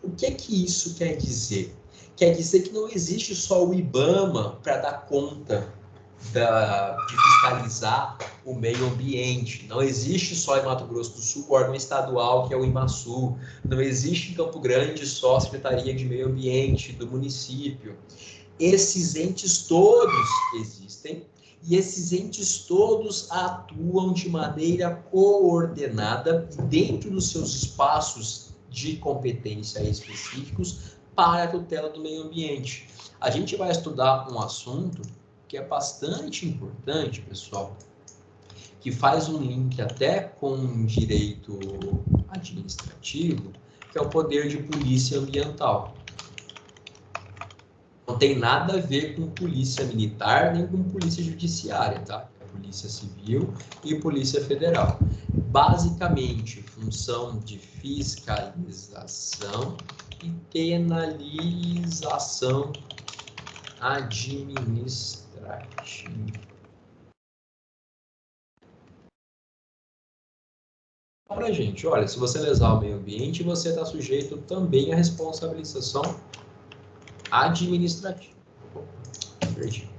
O que é que isso quer dizer? Quer dizer que não existe só o IBAMA para dar conta de fiscalizar o meio ambiente. Não existe só em Mato Grosso do Sul o órgão estadual, que é o IMASU. Não existe em Campo Grande só a Secretaria de Meio Ambiente do município. Esses entes todos existem e esses entes todos atuam de maneira coordenada dentro dos seus espaços de competência específicos para a tutela do meio ambiente. A gente vai estudar um assunto que é bastante importante, pessoal, que faz um link até com direito administrativo, que é o poder de polícia ambiental. Não tem nada a ver com polícia militar, nem com polícia judiciária, tá? É polícia civil e polícia federal. Basicamente, função de fiscalização e penalização administrativa. Para gente, olha, se você lesar o meio ambiente, você está sujeito também à responsabilização administrativa. Perdi.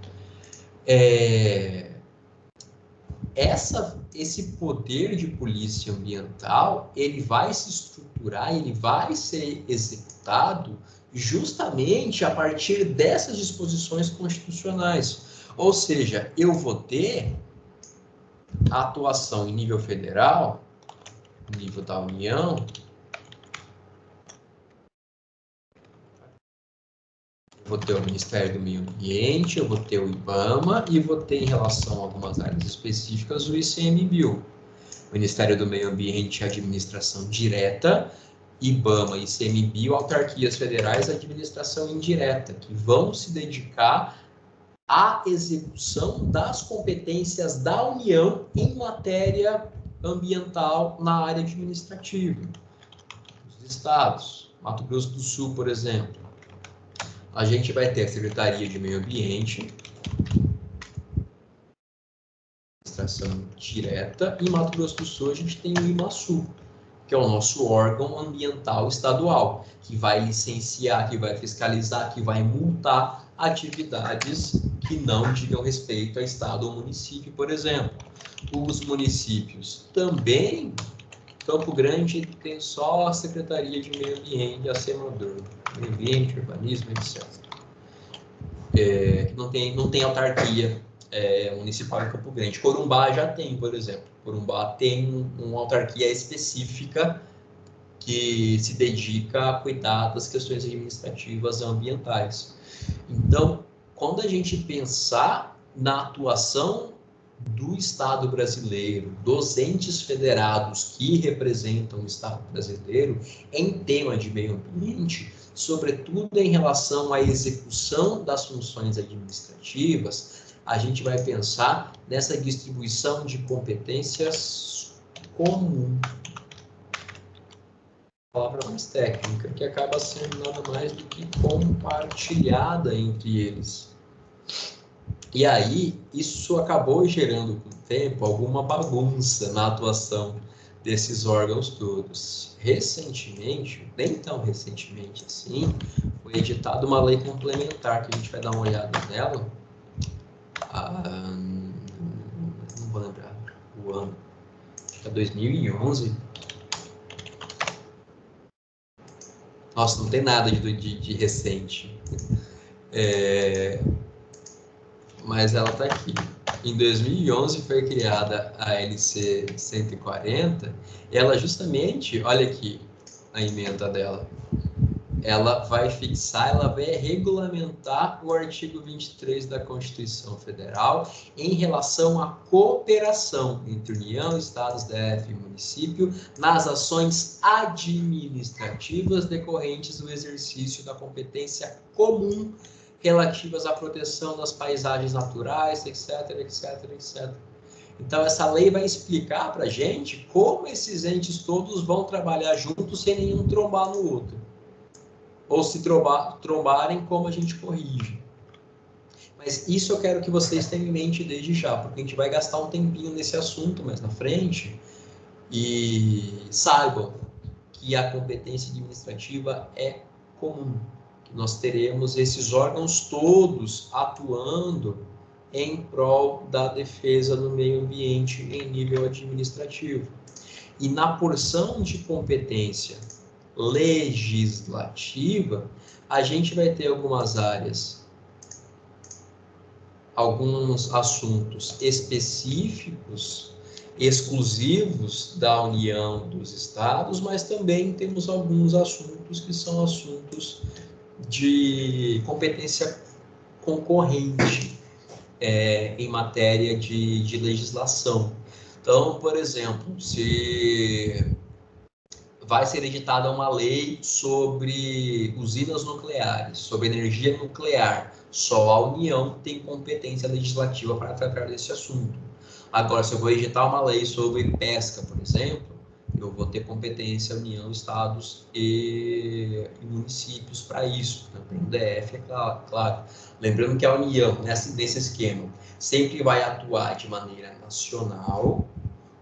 Esse poder de polícia ambiental, ele vai se estruturar, ele vai ser executado justamente a partir dessas disposições constitucionais. Ou seja, eu vou ter a atuação em nível federal, nível da União, eu vou ter o Ministério do Meio Ambiente, eu vou ter o IBAMA e vou ter, em relação a algumas áreas específicas, o ICMBio. O Ministério do Meio Ambiente, administração direta, IBAMA e ICMBio, autarquias federais, administração indireta, que vão se dedicar à execução das competências da União em matéria ambiental na área administrativa. Os estados, Mato Grosso do Sul, por exemplo, a gente vai ter a Secretaria de Meio Ambiente, administração direta, e em Mato Grosso do Sul a gente tem o IMASU, que é o nosso órgão ambiental estadual, que vai licenciar, que vai fiscalizar, que vai multar atividades que não digam respeito a estado ou município, por exemplo. Os municípios também, Campo Grande tem só a Secretaria de Meio Ambiente, a SEMADUR, Meio Ambiente, Urbanismo, etc. Não tem autarquia municipal em Campo Grande. Corumbá já tem, por exemplo. Corumbá tem uma autarquia específica que se dedica a cuidar das questões administrativas ambientais. Então, quando a gente pensar na atuação do Estado brasileiro, dos entes federados que representam o Estado brasileiro em tema de meio ambiente, sobretudo em relação à execução das funções administrativas, a gente vai pensar nessa distribuição de competências comum. Palavra mais técnica, que acaba sendo nada mais do que compartilhada entre eles. E aí, isso acabou gerando, com o tempo, alguma bagunça na atuação desses órgãos todos. Recentemente, nem tão recentemente assim, foi editada uma lei complementar, que a gente vai dar uma olhada nela. Não vou lembrar o ano. Acho que é 2011. Nossa, não tem nada de recente. Mas ela está aqui. Em 2011 foi criada a LC 140, e ela justamente, olha aqui a emenda dela, ela vai fixar, ela vai regulamentar o artigo 23 da Constituição Federal em relação à cooperação entre União, Estados, DF e município nas ações administrativas decorrentes do exercício da competência comum relativas à proteção das paisagens naturais, etc, etc, etc. Então, essa lei vai explicar para a gente como esses entes todos vão trabalhar juntos sem nenhum trombar no outro. Ou se trombarem, como a gente corrige. Mas isso eu quero que vocês tenham em mente desde já, porque a gente vai gastar um tempinho nesse assunto mais na frente, e saibam que a competência administrativa é comum. Nós teremos esses órgãos todos atuando em prol da defesa do meio ambiente em nível administrativo. E na porção de competência legislativa, a gente vai ter algumas áreas, alguns assuntos específicos, exclusivos da União, dos Estados, mas também temos alguns assuntos que são assuntos de competência concorrente em matéria de legislação. Então, por exemplo, se vai ser editada uma lei sobre usinas nucleares, sobre energia nuclear, só a União tem competência legislativa para tratar desse assunto. Agora, se eu vou editar uma lei sobre pesca, por exemplo, eu vou ter competência União, Estados e municípios para isso. Também o DF, é claro. Lembrando que a União, nesse esquema, sempre vai atuar de maneira nacional,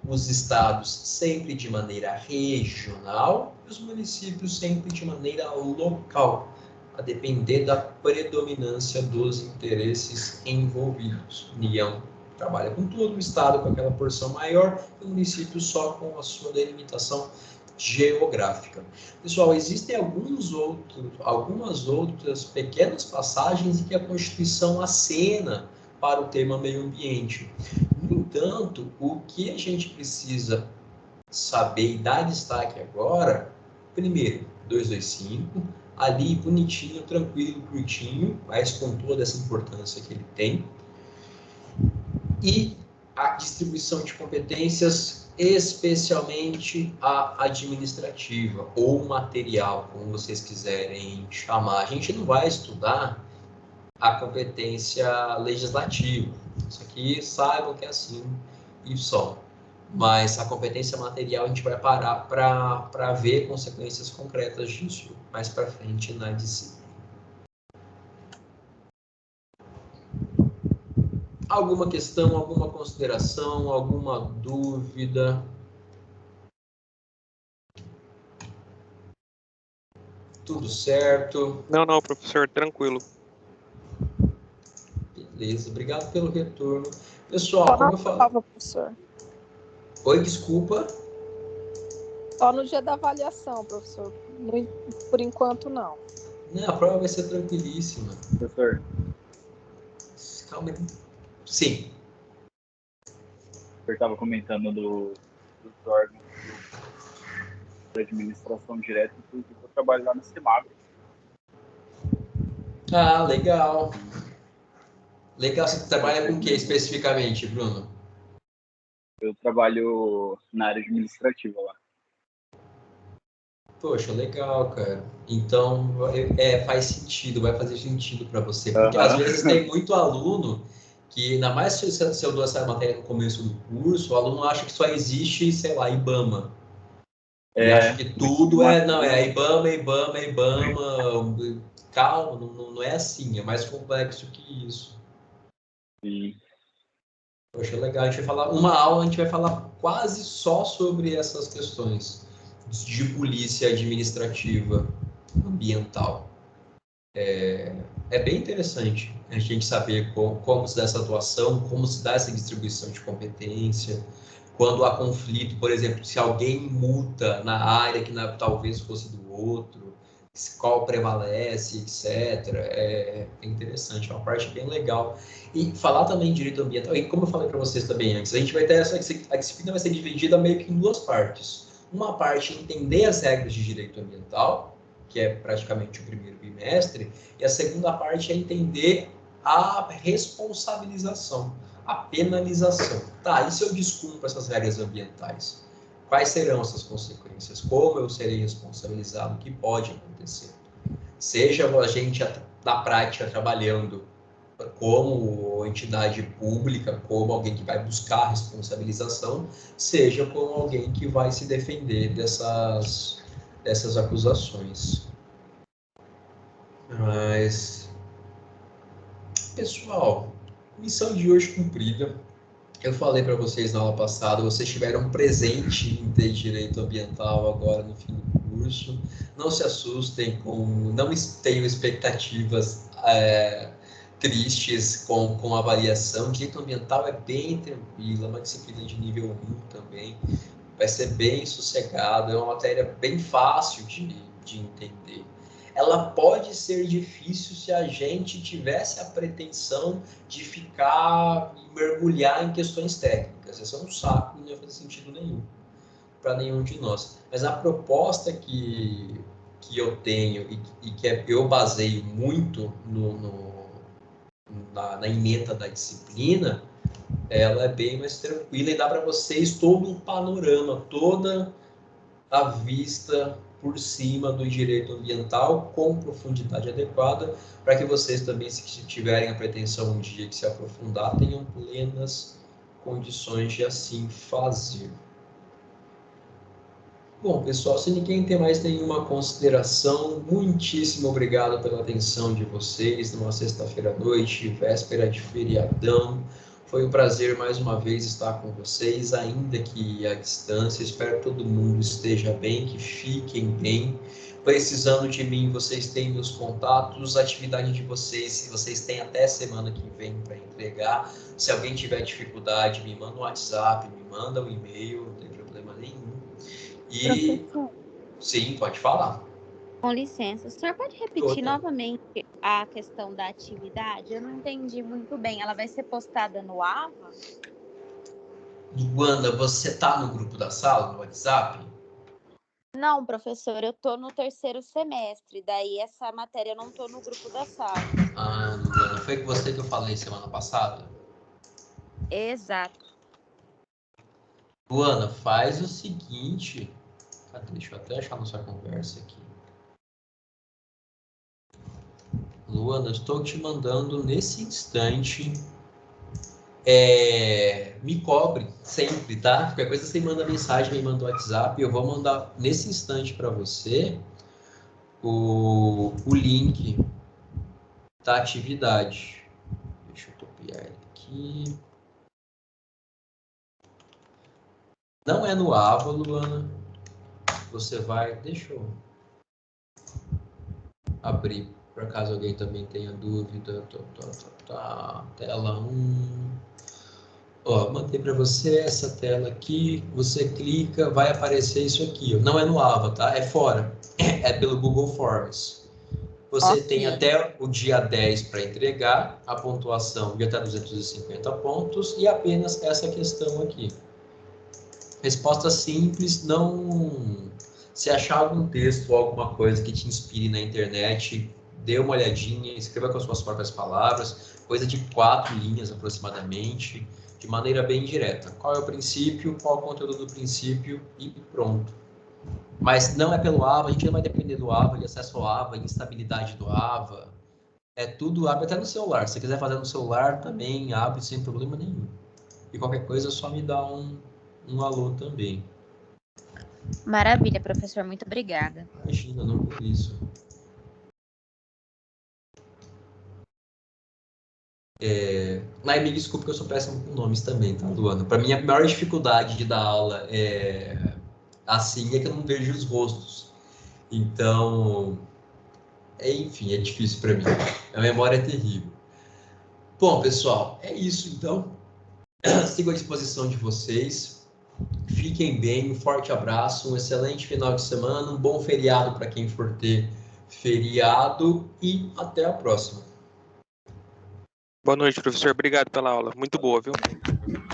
os estados sempre de maneira regional e os municípios sempre de maneira local, a depender da predominância dos interesses envolvidos. União trabalha com tudo, o estado com aquela porção maior, e o município só com a sua delimitação geográfica. Pessoal, existem algumas outras pequenas passagens em que a Constituição acena para o tema meio ambiente. No entanto, o que a gente precisa saber e dar destaque agora, primeiro, 225, ali bonitinho, tranquilo, curtinho, mas com toda essa importância que ele tem, e a distribuição de competências, especialmente a administrativa ou material, como vocês quiserem chamar. A gente não vai estudar a competência legislativa. Isso aqui, saibam que é assim e só. Mas a competência material a gente vai parar para ver consequências concretas disso mais para frente na disciplina. Alguma questão, alguma consideração, alguma dúvida? Tudo certo? Não, professor, tranquilo. Beleza, obrigado pelo retorno. Pessoal, como eu falei... professor. Oi, desculpa. Só no dia da avaliação, professor. Por enquanto, não. Não, a prova vai ser tranquilíssima. Professor. Calma aí. Sim. Eu estava comentando dos órgãos da administração direta, inclusive eu trabalho lá no Semagro. Ah, legal. Legal, você trabalha com o que especificamente, Bruno? Eu trabalho na área administrativa lá. Poxa, legal, cara. Então, faz sentido, vai fazer sentido para você. Porque às vezes tem muito aluno que, ainda mais se eu dou essa matéria no começo do curso, o aluno acha que só existe, sei lá, IBAMA. Ele acha que tudo é IBAMA. Calma, não é assim, é mais complexo que isso. Sim. Poxa, legal. A gente vai falar, uma aula a gente vai falar quase só sobre essas questões de polícia administrativa ambiental. É bem interessante a gente saber como se dá essa atuação, como se dá essa distribuição de competência, quando há conflito, por exemplo, se alguém multa na área que talvez fosse do outro, qual prevalece, etc. É interessante, é uma parte bem legal. E falar também de direito ambiental, e como eu falei para vocês também antes, a gente vai ter a disciplina vai ser dividida meio que em duas partes. Uma parte é entender as regras de direito ambiental, que é praticamente o primeiro bimestre, e a segunda parte é entender a responsabilização, a penalização. Tá, e se eu descumpro essas regras ambientais? Quais serão essas consequências? Como eu serei responsabilizado? O que pode acontecer? Seja a gente, na prática, trabalhando como entidade pública, como alguém que vai buscar a responsabilização, seja como alguém que vai se defender dessas acusações. Mas, pessoal, missão de hoje cumprida. Eu falei para vocês na aula passada, vocês tiveram presente em ter direito ambiental agora no fim do curso. Não se assustem, não tenham expectativas tristes com a avaliação. Direito ambiental é bem tranquila, uma disciplina de nível 1 também. Vai ser bem sossegado, é uma matéria bem fácil de entender. Ela pode ser difícil se a gente tivesse a pretensão de ficar e mergulhar em questões técnicas. Isso é um saco e não ia fazer sentido nenhum para nenhum de nós. Mas a proposta que eu tenho e que eu baseio muito na ementa da disciplina, ela é bem mais tranquila e dá para vocês todo um panorama, toda a vista por cima do direito ambiental com profundidade adequada, para que vocês também, se tiverem a pretensão um dia de se aprofundar, tenham plenas condições de assim fazer. Bom, pessoal, se ninguém tem mais nenhuma consideração, muitíssimo obrigado pela atenção de vocês numa sexta-feira à noite, véspera de feriadão. Foi um prazer mais uma vez estar com vocês, ainda que à distância. Espero que todo mundo esteja bem, que fiquem bem. Precisando de mim, vocês têm meus contatos, a atividade de vocês, vocês têm até semana que vem para entregar. Se alguém tiver dificuldade, me manda um WhatsApp, me manda um e-mail, não tem problema nenhum. E Professor, sim, pode falar. com licença, o senhor pode repetir novamente a questão da atividade? Eu não entendi muito bem. Ela vai ser postada no AVA? Luana, você está no grupo da sala, no WhatsApp? Não, professor, eu estou no terceiro semestre. Daí essa matéria eu não estou no grupo da sala. Ah, Luana, foi com você que eu falei semana passada? Exato. Luana, faz o seguinte. Cadê? Deixa eu até achar nossa conversa aqui. Luana, estou te mandando nesse instante. Me cobre sempre, tá? Qualquer coisa você manda mensagem, me manda o WhatsApp. Eu vou mandar nesse instante para você o link da atividade. Deixa eu copiar ele aqui. Não é no AVA, Luana. Você vai... Deixa eu abrir, por caso alguém também tenha dúvida. Tela 1. Ó, mandei para você essa tela aqui. Você clica, vai aparecer isso aqui. Ó. Não é no AVA, tá? É fora. É pelo Google Forms. Você tem até o dia 10 para entregar a pontuação de até 250 pontos e apenas essa questão aqui. Resposta simples, não... Se achar algum texto ou alguma coisa que te inspire na internet, dê uma olhadinha, escreva com as suas próprias palavras, coisa de 4 linhas aproximadamente, de maneira bem direta. Qual é o princípio, qual é o conteúdo do princípio e pronto. Mas não é pelo AVA, a gente não vai depender do AVA, de acesso ao AVA, instabilidade do AVA. É tudo, abre até no celular. Se você quiser fazer no celular, também abre sem problema nenhum. E qualquer coisa, é só me dá um alô também. Maravilha, professor. Muito obrigada. Imagina, não por isso. Mas me desculpe que eu sou péssimo com nomes também, tá, Luana? Para mim, a maior dificuldade de dar aula assim é que eu não vejo os rostos. Então, enfim, é difícil para mim. A memória é terrível. Bom, pessoal, é isso então. Sigo à disposição de vocês. Fiquem bem, um forte abraço, um excelente final de semana, um bom feriado para quem for ter feriado e até a próxima. Boa noite, professor. Obrigado pela aula. Muito boa, viu?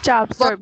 Tchau, professor.